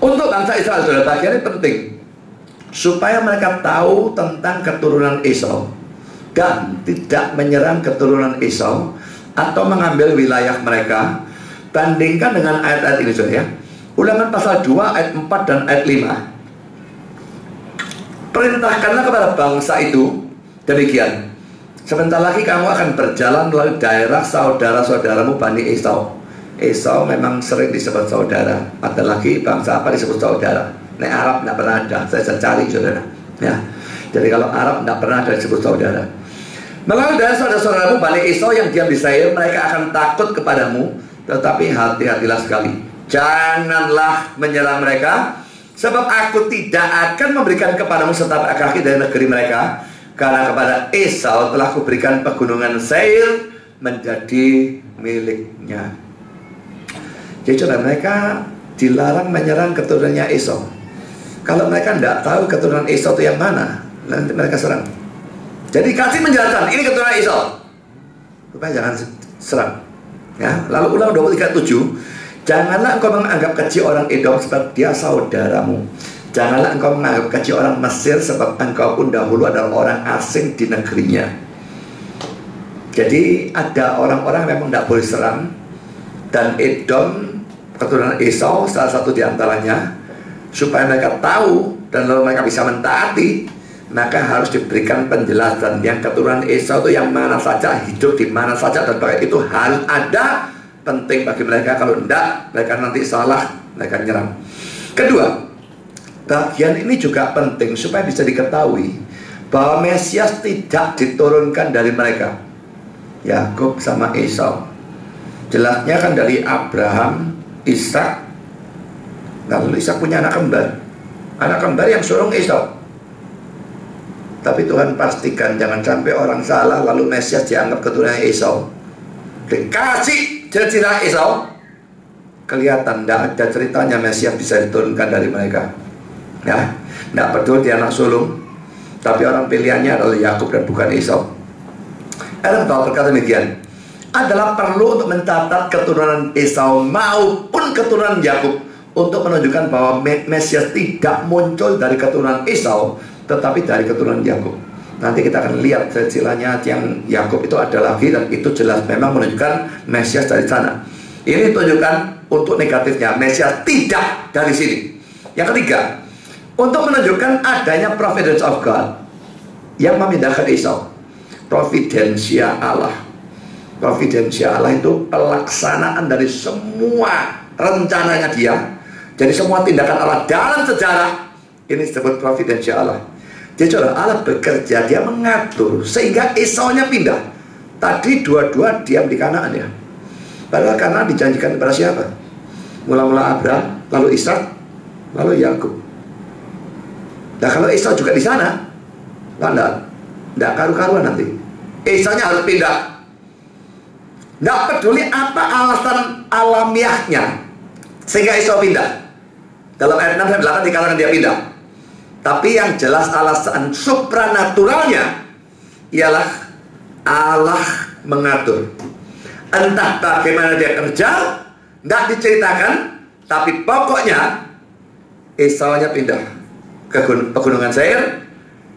Untuk bangsa Israel, saudara, bagiannya penting supaya mereka tahu tentang keturunan Esau dan tidak menyerang keturunan Esau atau mengambil wilayah mereka. Bandingkan dengan ayat-ayat ini saudara ya. Ulangan pasal 2 ayat 4 dan ayat 5. Perintahkanlah kepada bangsa itu demikian, sebentar lagi kamu akan berjalan melalui daerah saudara-saudaramu Bani Esau. Esau memang sering disebut saudara. Ada lagi bangsa apa disebut saudara? Nek Arab tidak pernah ada. Saya cari saudara ya. Jadi kalau Arab tidak pernah ada disebut saudara. Melalui daerah saudara-saudaramu Bani Esau yang diam di Seir, mereka akan takut kepadamu. Tetapi hati-hatilah sekali, janganlah menyerang mereka, sebab aku tidak akan memberikan kepadamu setapak kaki dari negeri mereka, karena kepada Esau telah kuberikan pegunungan Seir menjadi miliknya. Jadi saudara, mereka dilarang menyerang keturunannya Esau. Kalau mereka tidak tahu keturunan Esau itu yang mana, nanti mereka serang. Jadi kasih menjelaskan, ini keturunan Esau, supaya jangan serang ya. Lalu ulang 23:7, janganlah engkau menganggap kecil orang Edom sebab dia saudaramu. Janganlah engkau menganggap kecil orang Mesir sebab engkau pun dahulu adalah orang asing di negerinya. Jadi ada orang-orang memang tidak boleh serang. Dan Edom, keturunan Esau, salah satu diantaranya, supaya mereka tahu dan lalu mereka bisa mentaati, maka harus diberikan penjelasan yang keturunan Esau itu yang mana saja, hidup di mana saja, dan baik itu harus ada. Penting bagi mereka. Kalau tidak, mereka nanti salah, mereka nyerang. Kedua, bagian ini juga penting supaya bisa diketahui bahwa Mesias tidak diturunkan dari mereka, Yakub sama Esau. Jelasnya kan dari Abraham, Ishak. Lalu Ishak punya anak kembar yang sulung Esau. Tapi Tuhan pastikan jangan sampai orang salah lalu Mesias dianggap keturunan Esau. Dikasih cerita Esau, kelihatan tidak ada ceritanya Mesias bisa diturunkan dari mereka. Ya, tidak betul dia anak sulung, tapi orang pilihannya adalah Yakub dan bukan Esau. Adam Paul berkata demikian, adalah perlu untuk mencatat keturunan Esau maupun keturunan Yakub untuk menunjukkan bahwa Mesias tidak muncul dari keturunan Esau, tetapi dari keturunan Yakub. Nanti kita akan lihat silsilahnya yang Yakub itu ada lagi, dan itu jelas memang menunjukkan Mesias dari sana. Ini tunjukkan untuk negatifnya, Mesias tidak dari sini. Yang ketiga, untuk menunjukkan adanya providence of God yang memindahkan Esau. Providensia Allah. Providensia Allah itu pelaksanaan dari semua rencananya dia. Jadi semua tindakan Allah dalam sejarah ini disebut providensia Allah. Jadi saudara, Allah bekerja, dia mengatur sehingga Esau-nya pindah. Tadi dua-dua diam di Kanaan ya. Padahal Kanaan dijanjikan kepada siapa? Mula-mula Abraham, lalu Ishak, lalu Yakub. Nah kalau Esau juga di sana, tidak karu-karuan nanti. Esau-nya harus pindah. Tidak peduli apa alasan alamiahnya sehingga Esau pindah. Dalam ayat 6 sampai 8 dikatakan dia pindah. Tapi yang jelas alasan supranaturalnya ialah Allah mengatur. Entah bagaimana dia kerja, tidak diceritakan, tapi pokoknya Esau-nya pindah ke pegunungan Seir.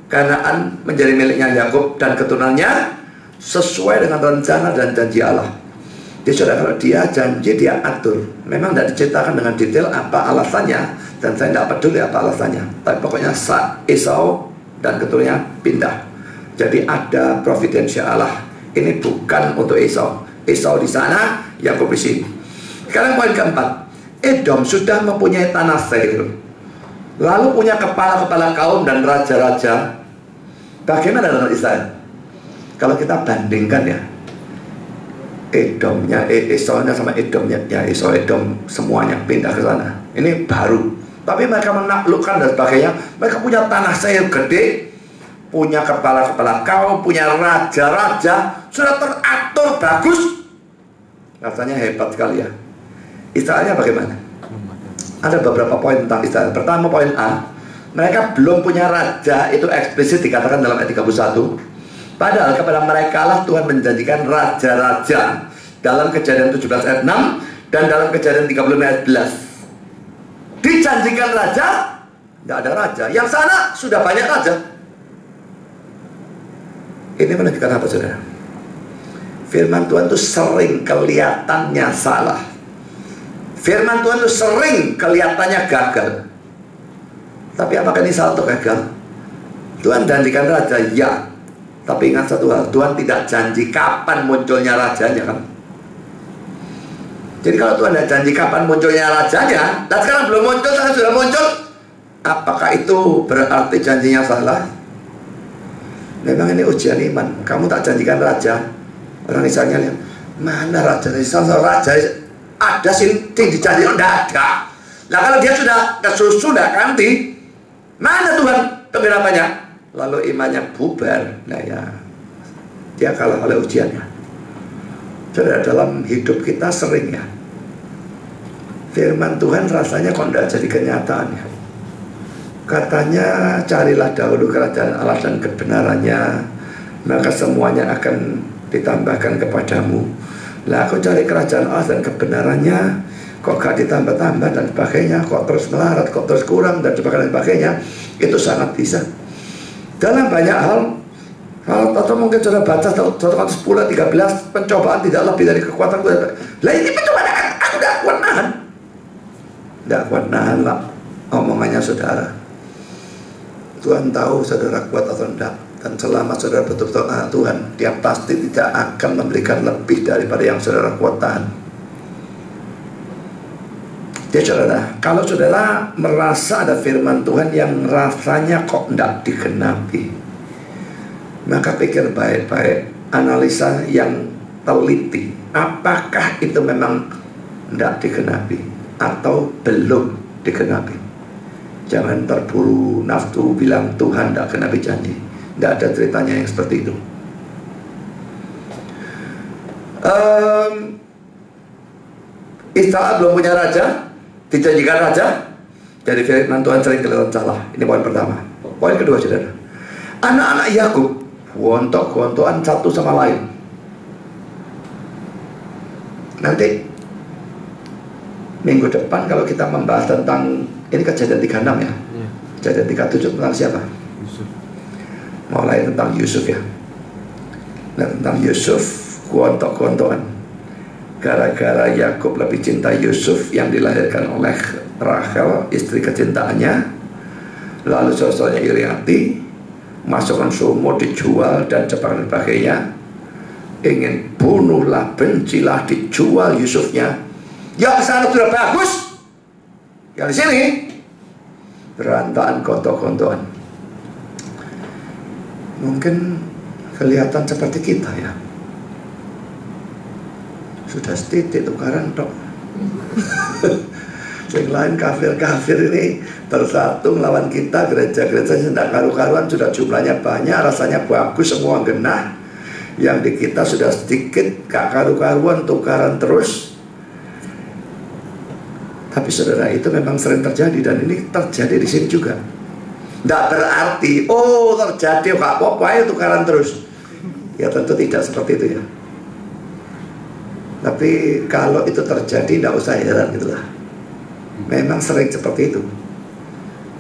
Kanaan menjadi miliknya Yakub dan keturunannya sesuai dengan rencana dan janji Allah. Jadi saudara, kalau dia janji, dia atur. Memang tidak diceritakan dengan detail apa alasannya, dan saya tidak peduli apa alasannya. Tapi pokoknya Esau dan keturunannya pindah. Jadi ada providensia Allah. Ini bukan untuk Esau. Esau di sana, Yakub di sini. Sekarang poin keempat, Edom sudah mempunyai tanah Seir, lalu punya kepala-kepala kaum dan raja-raja. Bagaimana dengan Israel? Kalau kita bandingkan ya, Edomnya, Esau-nya sama Edomnya, ya Esau, Edom semuanya pindah ke sana. Ini baru. Tapi mereka menaklukkan dan sebagainya. Mereka punya tanah Seir gede, punya kepala-kepala kaum, punya raja-raja, sudah teratur bagus. Rasanya hebat sekali ya. Israelnya bagaimana? Ada beberapa poin tentang Israel. Pertama, poin A, mereka belum punya raja, itu eksplisit dikatakan dalam ayat 31. Padahal kepada mereka lah Tuhan menjanjikan raja-raja dalam Kejadian 17 ayat 6 dan dalam Kejadian 35 ayat 11. Dijanjikan raja, tidak ada raja. Yang sana sudah banyak raja. Ini menunjukkan apa saudara? Firman Tuhan itu sering kelihatannya salah. Firman Tuhan itu sering kelihatannya gagal. Tapi apakah ini salah atau gagal? Tuhan janjikan raja, ya. Tapi ingat satu hal, Tuhan tidak janji kapan munculnya rajanya kan. Jadi kalau Tuhan tidak janji kapan munculnya rajanya, dan sekarang belum muncul, sekarang sudah muncul, apakah itu berarti janjinya salah? Memang ini ujian iman. Kamu tak janjikan raja, orang misalnya lihat, mana raja? Raja ada sih dijanjikan, tidak ada. Nah kalau dia sudah kesusu, sudah ganti, mana Tuhan pengharapannya? Lalu imannya bubar. Nah ya, dia kalah oleh ujiannya. Saudara, dalam hidup kita sering ya, firman Tuhan rasanya kok tidak jadi kenyataannya. Katanya carilah dahulu kerajaan Allah dan kebenarannya, maka semuanya akan ditambahkan kepadamu. Lah aku cari kerajaan Allah dan kebenarannya, kok gak ditambah-tambah dan sebagainya, kok terus melarat, kok terus kurang dan sebagainya. Itu sangat bisa dalam banyak hal. Atau mungkin sudah baca 1 Korintus 10, 13, pencobaan tidak lebih dari kekuatan gue. Lah ini pencobaan aku tidak kuat nahan. Tidak kuat nahan lah omongannya saudara. Tuhan tahu saudara kuat atau tidak. Dan selama saudara betul-betul Tuhan, dia pasti tidak akan memberikan lebih daripada yang saudara kuat tahan. Jadi saudara, kalau saudara merasa ada firman Tuhan yang rasanya kok tidak digenapi, maka pikir baik-baik, analisa yang teliti, apakah itu memang tidak digenapi atau belum digenapi. Jangan terburu nafsu bilang Tuhan tidak genapi janji. Tidak ada ceritanya yang seperti itu. Israel belum punya raja, dijanjikan raja, jadi firman Tuhan sering kelihatan salah. Ini poin pertama. Poin kedua, saudara, anak-anak Yakub gontok-gontokan satu sama lain. Nanti minggu depan kalau kita membahas tentang ini Kejadian 36 ya, Kejadian 37 tentang siapa? Yusuf. Mulai tentang Yusuf ya. Nah, tentang Yusuf gontok-gontokan. Gara-gara Yakub lebih cinta Yusuf yang dilahirkan oleh Rachel, istri kecintaannya. Lalu saudaranya iri hati, masukkan sumur, dijual dan sebagainya. Ingin bunuhlah, bencilah, dijual Yusufnya. Yang sana sudah bagus, yang di sini berantakan, gontok-gontokan. Mungkin kelihatan seperti kita ya. Sudah setitik tukaran tok. Yang lain kafir-kafir ini bersatu melawan kita. Gereja-gereja tidak karu-karuan, sudah jumlahnya banyak, rasanya bagus, semua genah. Yang di kita sudah sedikit, gak karu-karuan, tukaran terus. Tapi saudara, itu memang sering terjadi, dan ini terjadi di sini juga. Tidak berarti terjadi gak apa-apa ya tukaran terus. Ya tentu tidak seperti itu ya. Tapi kalau itu terjadi, tidak usah heran gitulah. Memang sering seperti itu.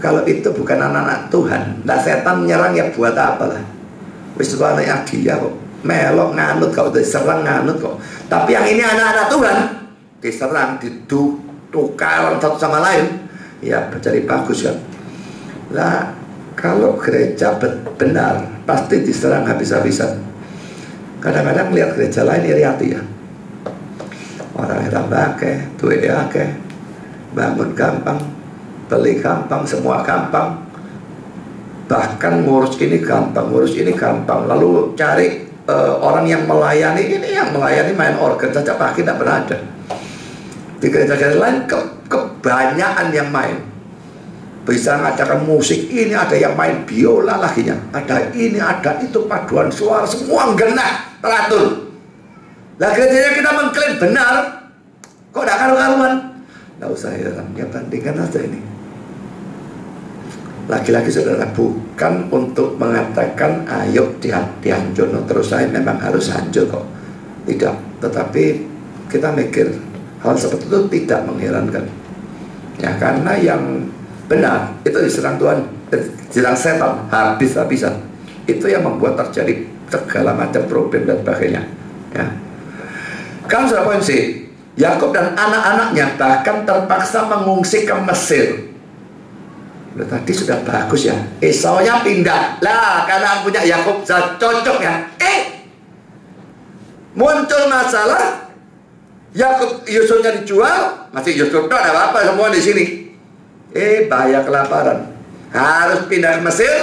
Kalau itu bukan anak-anak Tuhan, nah setan menyerang ya buat apa lah. Wis anaknya dia kok melok nganut kok, diserang nganut kok. Tapi yang ini anak-anak Tuhan diserang, ditukar satu sama lain, ya jadi bagus kan. Lah kalau gereja benar pasti diserang habis-habisan. Kadang-kadang melihat gereja lain iri hati ya. Orang yang tambah duit bangun gampang, beli gampang, semua gampang. Bahkan ngurus ini gampang, ngurus ini gampang. Lalu cari orang yang melayani, ini yang melayani main organ saja pagi tidak pernah ada. Di gereja-gereja lain kebanyakan yang main. Bisa ngadakan musik, ini ada yang main biola laginya, ada ini, ada itu, paduan suara, semua genah, teratur. Lah gerejanya kita mengklaim benar, kok tidak karu-karuan? Tidak usah heran, ya bandingkan saja ini. Lagi-lagi saudara, bukan untuk mengatakan ayo dihancur terus, saya memang harus hancur kok. Tidak, tetapi kita mikir hal seperti itu tidak mengherankan. Ya karena yang benar itu diserang Tuhan, diserang setan habis-habisan. Itu yang membuat terjadi segala macam problem dan sebagainya. Ya. Kan sudah poin C, Yakub dan anak-anaknya bahkan terpaksa mengungsi ke Mesir. Udah tadi sudah bagus ya, Esau-nya pindah lah karena punya Yakub cocok ya. Muncul masalah, Yakub Yusufnya dijual, masih Yusuf tak ada apa-apa semua di sini. Bahaya kelaparan, harus pindah ke Mesir.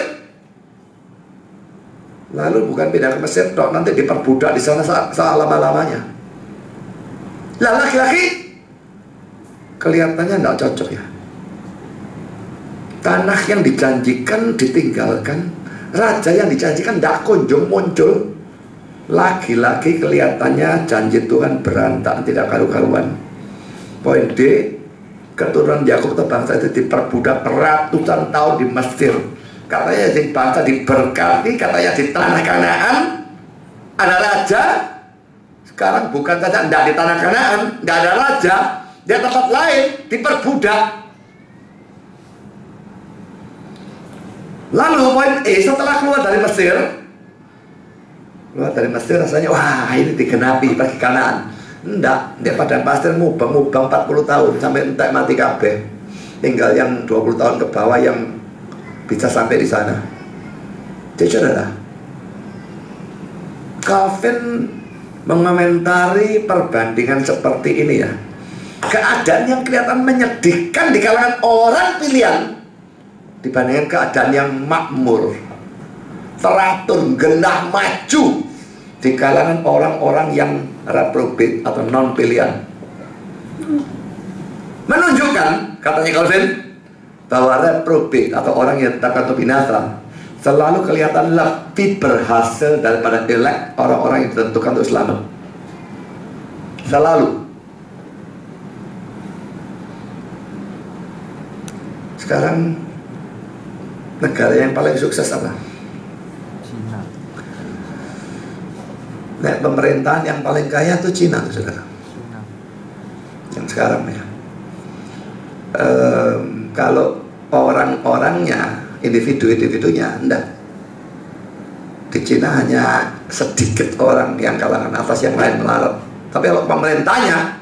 Lalu bukan pindah ke Mesir dok, nanti diperbudak di sana selama-lamanya. Lah laki-laki kelihatannya tidak cocok ya. Tanah yang dijanjikan ditinggalkan, raja yang dijanjikan tidak kunjung muncul. Lagi-lagi kelihatannya janji Tuhan berantakan, tidak karu-karuan. Poin D, keturunan Yakub atau bangsa itu diperbudak ratusan tahun di Mesir. Katanya di bangsa diberkati, katanya di tanah Kanaan ada raja. Sekarang bukan saja tidak di tanah Kanaan, tidak ada raja, di tempat lain diperbudak. Lalu poin E, setelah keluar dari Mesir rasanya wah ini digenapi pergi Kanaan. Enggak, dia pada pasir mubang 40 tahun sampai entek mati kabeh. Tinggal yang 20 tahun ke bawah yang bisa sampai di sana. Jadi saudara, Calvin mengomentari perbandingan seperti ini ya. Keadaan yang kelihatan menyedihkan di kalangan orang pilihan dibandingkan keadaan yang makmur, teratur, genah, maju di kalangan orang-orang yang reprobate atau non pilihan. Menunjukkan, katanya Calvin, bahwa reprobate atau orang yang takut binasa selalu kelihatan lebih berhasil daripada elek orang-orang yang ditentukan untuk selamat. Selalu. Sekarang negara yang paling sukses apa? Cina. Nah, pemerintahan yang paling kaya itu Cina tuh, saudara. Cina. Yang sekarang ya. Kalau orang-orangnya, individu-individunya, enggak. Di Cina hanya sedikit orang yang kalangan atas, yang lain melarat. Tapi kalau pemerintahnya,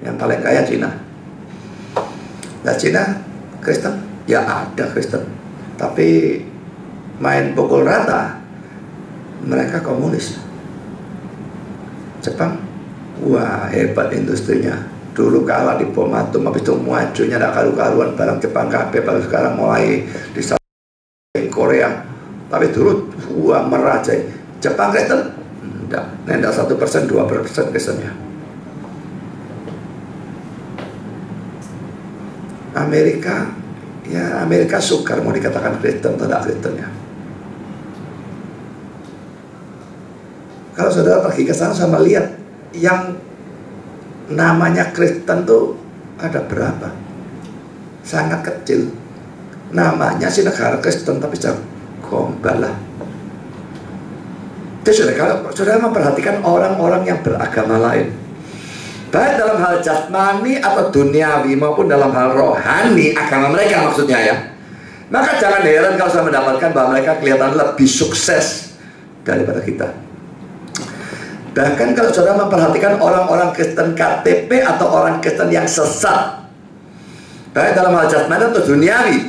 yang paling kaya Cina. Nah, Cina Kristen? Ya ada Kristen. Tapi main pukul rata, mereka komunis. Jepang, wah hebat industrinya. Dulu kalah di bom atom, habis itu majunya tidak karu-karuan, barang Jepang kabeh, baru sekarang mulai di Korea. Tapi dulu wah merajai. Jepang Kristen? Enggak 1%, 2% Kristennya. Amerika, ya Amerika sukar mau dikatakan Kristen atau tidak Kristen ya. Kalau saudara pergi ke sana sama lihat yang namanya Kristen tuh ada berapa? Sangat kecil. Namanya sih negara Kristen tapi jangan gombal lah. Jadi kalau saudara memperhatikan orang-orang yang beragama lain, baik dalam hal jasmani atau duniawi maupun dalam hal rohani, agama mereka maksudnya ya, maka jangan heran kalau saya mendapatkan bahwa mereka kelihatan lebih sukses daripada kita. Bahkan kalau saudara memperhatikan orang-orang Kristen KTP atau orang Kristen yang sesat, baik dalam hal jasmani atau duniawi,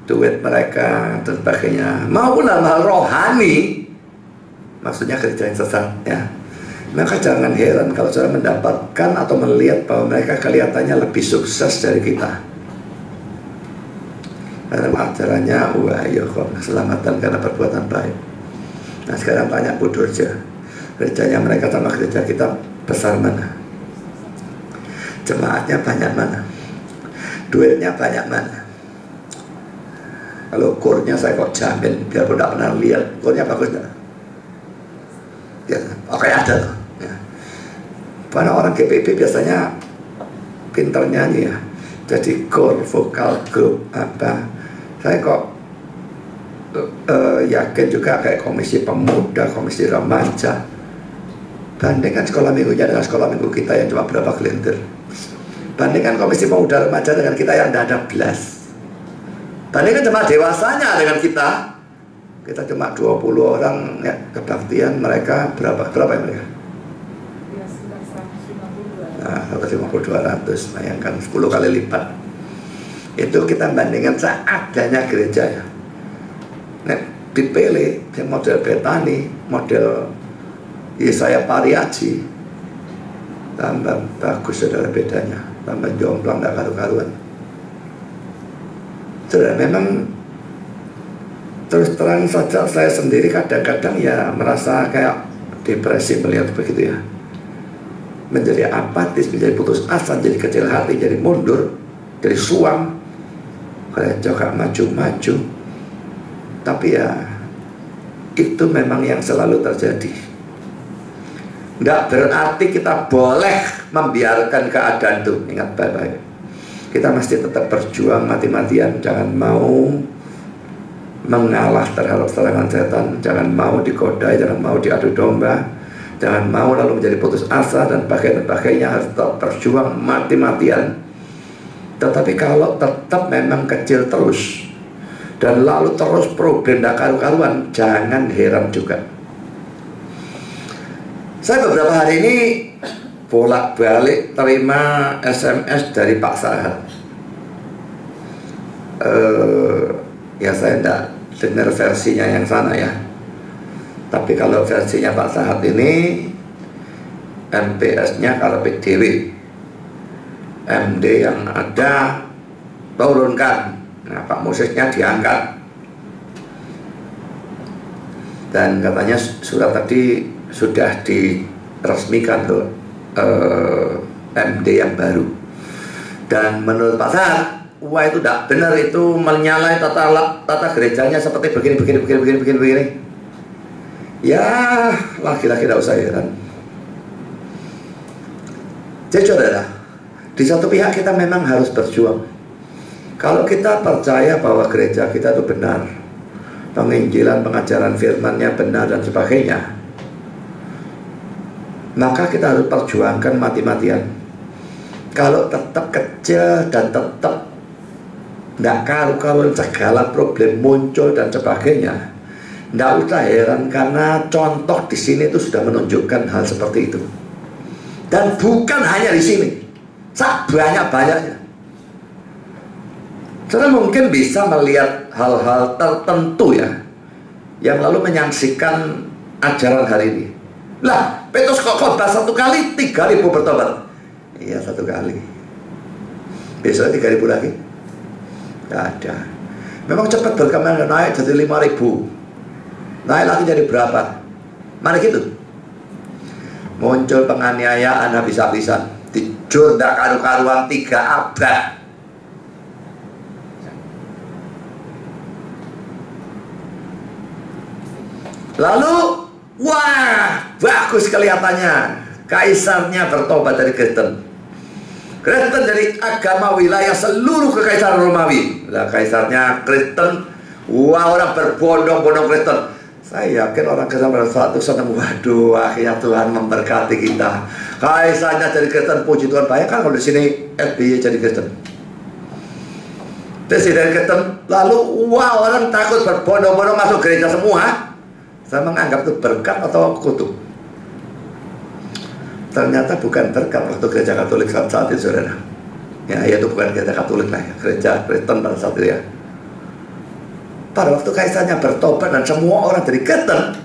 duit mereka dan sebagainya, maupun dalam hal rohani, maksudnya gereja yang sesat ya, maka jangan heran kalau saudara mendapatkan atau melihat bahwa mereka kelihatannya lebih sukses dari kita. Dalam acaranya, wah ya kok keselamatan karena perbuatan baik. Nah sekarang tanya Bu Durja, gerejanya mereka sama gereja kita besar mana? Jemaatnya banyak mana? Duitnya banyak mana? Kalau kurnya saya kok jamin, biarpun tidak pernah lihat, kurnya bagus tidak? Ya, oke ada tuh. Ya. Karena orang GPB biasanya pintar nyanyi ya, jadi core, vokal, grup apa. Saya kok yakin juga kayak komisi pemuda, komisi remaja. Bandingkan sekolah minggunya dengan sekolah minggu kita yang cuma berapa gelintir. Bandingkan komisi pemuda remaja dengan kita yang tidak ada belas. Bandingkan jemaat dewasanya dengan kita cuma 20 orang ya, kebaktian mereka berapa ya mereka? Ya, sekitar 152. Nah, 150-200, bayangkan 10 kali lipat. Itu kita bandingkan seadanya gereja ya. Nah, dipilih yang model Betani, model Yesaya Pariaji, tambah bagus saudara bedanya, tambah jomplang gak karu-karuan. Saudara, memang terus terang saja saya sendiri kadang-kadang ya merasa kayak depresi melihat begitu ya, menjadi apatis, menjadi putus asa, jadi kecil hati, jadi mundur, jadi suam, kayak juga maju-maju. Tapi ya itu memang yang selalu terjadi. Nggak berarti kita boleh membiarkan keadaan itu. Ingat baik-baik, kita mesti tetap berjuang mati-matian. Jangan mau mengalah terhadap serangan setan, jangan mau digodai, jangan mau diadu domba, jangan mau lalu menjadi putus asa dan sebagainya. Harus tetap berjuang mati-matian. Tetapi kalau tetap memang kecil terus dan lalu terus problem tidak karu-karuan, jangan heran juga. Saya beberapa hari ini bolak-balik terima SMS dari Pak Sahat. Ya saya tidak dengar versinya yang sana ya. Tapi kalau versinya Pak Sahat ini, MPS-nya kalau PDW, MD yang ada turunkan. Nah, Pak Mosesnya diangkat. Dan katanya surat tadi sudah diresmikan tuh MD yang baru. Dan menurut Pak Sahat, wah itu tidak benar, itu menyalahi tata gerejanya seperti begini. Ya, laki-laki tidak usah heran. Jadi saudara, di satu pihak kita memang harus berjuang. Kalau kita percaya bahwa gereja kita itu benar, penginjilan, pengajaran firman-Nya benar dan sebagainya, maka kita harus perjuangkan mati-matian. Kalau tetap kecil dan tetap tidak karu-karuan, segala problem muncul dan sebagainya, tidak usah heran, karena contoh di sini itu sudah menunjukkan hal seperti itu. Dan bukan hanya di sini, banyak-banyaknya. Saudara mungkin bisa melihat hal-hal tertentu ya, yang lalu menyaksikan ajaran hari ini. Lah, Petrus kok khotbah 1 kali 3.000 bertobat. Iya, 1 kali. Besok 3.000 lagi? Tidak ada. Memang cepat berkembang, naik jadi 5.000. Naik lagi jadi berapa? Mana gitu? Muncul penganiayaan habis-habisan. Dijur tidak karu-karuan 3 abad. Lalu, wah, bagus kelihatannya. Kaisarnya bertobat dari Kristen. Kristen dari agama wilayah seluruh kekaisaran Romawi. Nah, kaisarnya Kristen. Wah, orang berbondong-bondong Kristen. Saya yakin orang Kristen pada saat itu senang. Waduh, akhirnya Tuhan memberkati kita. Kaisarnya jadi Kristen, puji Tuhan. Bayangkan kalau di sini SBY jadi Kristen. Presiden Kristen. Lalu, wah, orang takut berbondong-bondong masuk gereja semua. Saya menganggap itu berkat atau kutuk. Ternyata bukan berkat waktu gereja Katolik saat itu, saudara. Ya, itu bukan gereja Katolik lah ya, gereja Kristen pada saat itu ya. Pada waktu kaisarnya bertobat dan semua orang dari Kristen,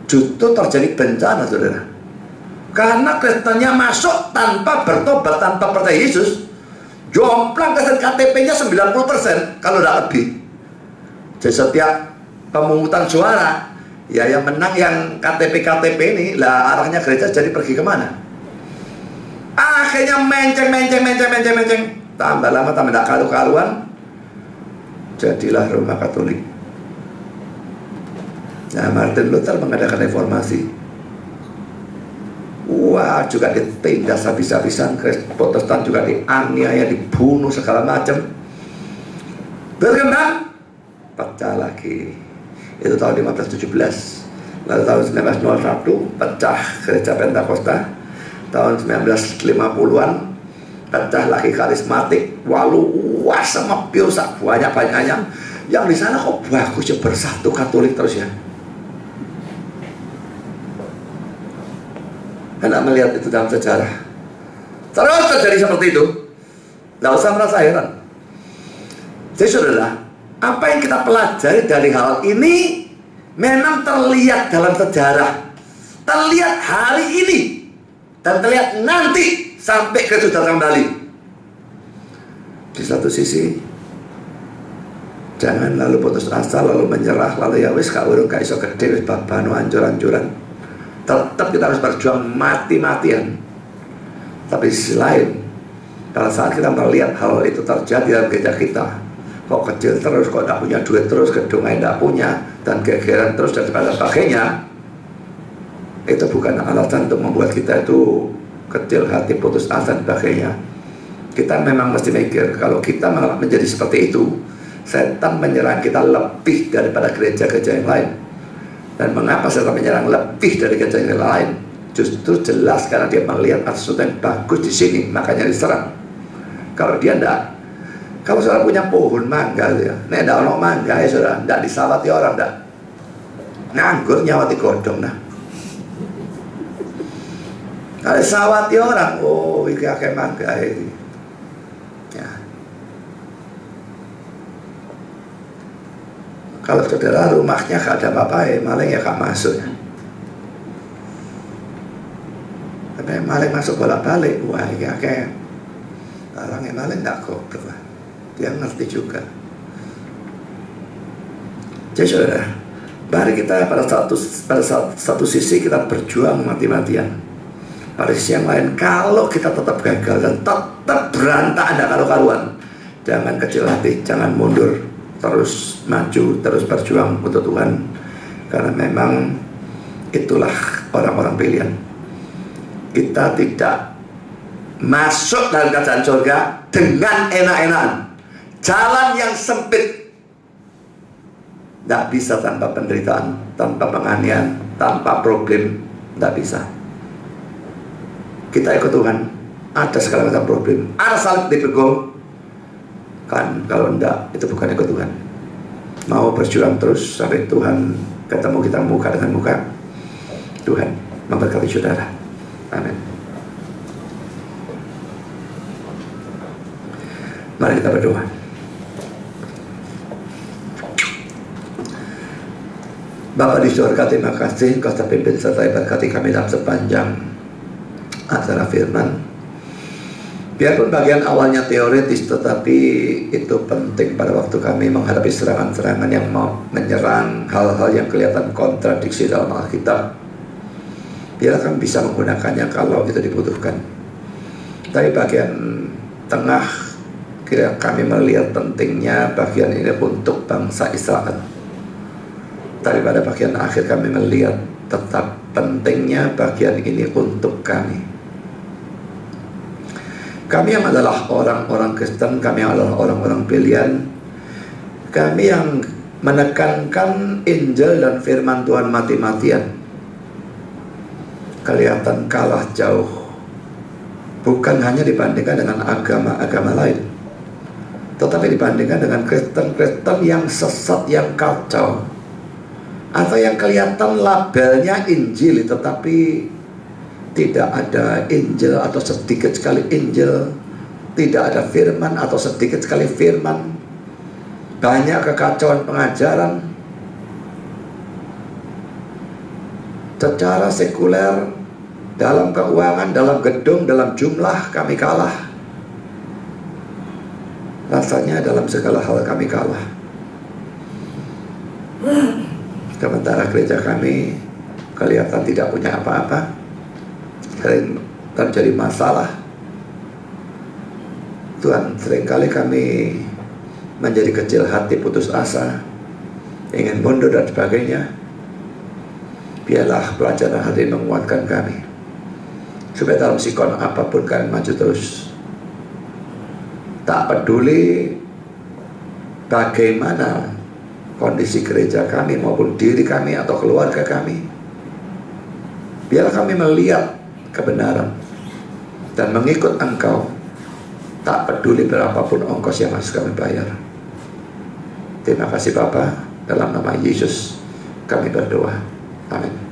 justru terjadi bencana, saudara. Karena Kristennya masuk tanpa bertobat, tanpa percaya Yesus, jomplang KTP-nya 90%, kalau tidak lebih. Jadi setiap pemungutan suara, ya yang menang yang KTP ini lah, arahnya gereja jadi pergi kemana? Akhirnya menceng. Tambah lama tambah tidak karu-karuan, jadilah Roma Katolik. Nah, Martin Luther mengadakan reformasi. Wah, juga ditindas habis-habisan. Protestan juga dianiaya, dibunuh segala macam. Berkembang, pecah lagi. Itu tahun 1517. Lalu tahun 1901 pecah gereja Pentakosta. Tahun 1950-an pecah lagi karismatik. Walu wah sama piusak banyak-banyaknya. Yang di sana kok bagus ya, bersatu Katolik terus ya. Anda melihat itu dalam sejarah. Terus terjadi seperti itu. Tidak usah merasa heran. Jadi saudara, apa yang kita pelajari dari hal ini memang terlihat dalam sejarah, terlihat hari ini, dan terlihat nanti sampai Kristus datang kembali. Di satu sisi, jangan lalu putus asa, lalu menyerah, lalu ya wis urung gak iso gede, wis babano ancur-ancuran. Tetap kita harus berjuang mati-matian. Tapi di sisi lain, pada saat kita melihat hal itu terjadi dalam gereja kita, kok kecil terus, kok tidak punya duit terus, gedungnya tidak punya, dan gegeran terus dan sebagainya, itu bukan alasan untuk membuat kita itu kecil hati, putus asa dan sebagainya. Kita memang mesti mikir, kalau kita menjadi seperti itu, setan menyerang kita lebih daripada gereja-gereja yang lain. Dan mengapa setan menyerang lebih dari gereja yang lain? Justru jelas karena dia melihat sesuatu yang bagus di sini, makanya diserang. Kalau dia tidak, kalau saudara punya pohon mangga ya, nek ndak ono mangga ya saudara, ndak disawati orang ndak. Nganggur nyawati godhong nah. Kalau sawati orang, oh iki akeh mangga iki. Ya. Kalau saudara rumahnya gak ada apa-apa, maling ya gak masuk. Tapi maling masuk bolak-balik, wah iki akeh. Orangnya maling ndak goblok. Dia ngerti juga. Jadi saudara, mari kita pada satu sisi kita berjuang mati-matian. Pada sisi yang lain, kalau kita tetap gagal dan tetap berantakan dan karu-karuan, Jangan kecil hati, jangan mundur, terus maju, terus berjuang untuk Tuhan. Karena memang itulah orang-orang pilihan. Kita tidak masuk dalam kerajaan surga dengan enak-enakan. Jalan yang sempit. Tidak bisa tanpa penderitaan, tanpa penganiayaan, tanpa problem. Tidak bisa. Kita ikut Tuhan, ada segala macam problem, ada salib dipikul. Kan kalau enggak, itu bukan ikut Tuhan. Mau berjuang terus sampai Tuhan ketemu kita muka dengan muka. Tuhan memberkati saudara. Amin. Mari kita berdoa. Bapa di surga, terima kasih Kau terpimpin serta berkati kami dalam sepanjang acara firman. Biarpun bagian awalnya teoritis, tetapi itu penting pada waktu kami menghadapi serangan-serangan yang mau menyerang hal-hal yang kelihatan kontradiksi dalam Alkitab. Biar kami bisa menggunakannya kalau itu dibutuhkan. Tapi bagian tengah, kira kami melihat pentingnya bagian ini untuk bangsa Israel. Tapi pada bagian akhir kami melihat tetap pentingnya bagian ini untuk kami. Kami yang adalah orang-orang Kristen, kami yang adalah orang-orang pilihan, kami yang menekankan Injil dan firman Tuhan mati-matian, kelihatan kalah jauh. Bukan hanya dibandingkan dengan agama-agama lain, tetapi dibandingkan dengan Kristen-Kristen yang sesat, yang kacau, atau yang kelihatan labelnya Injil tetapi tidak ada Injil atau sedikit sekali Injil, tidak ada firman atau sedikit sekali firman, banyak kekacauan pengajaran. Secara sekuler, dalam keuangan, dalam gedung, dalam jumlah kami kalah. Rasanya dalam segala hal kami kalah. Sementara gereja kami kelihatan tidak punya apa-apa, sering terjadi masalah. Tuhan, seringkali kami menjadi kecil hati, putus asa, ingin mundur dan sebagainya. Biarlah pelajaran hari ini menguatkan kami, supaya dalam sikon apapun kami maju terus. Tak peduli bagaimana kondisi gereja kami maupun diri kami atau keluarga kami, biarlah kami melihat kebenaran dan mengikut Engkau, tak peduli berapapun ongkos yang harus kami bayar. Terima kasih Bapa, dalam nama Yesus kami berdoa. Amin.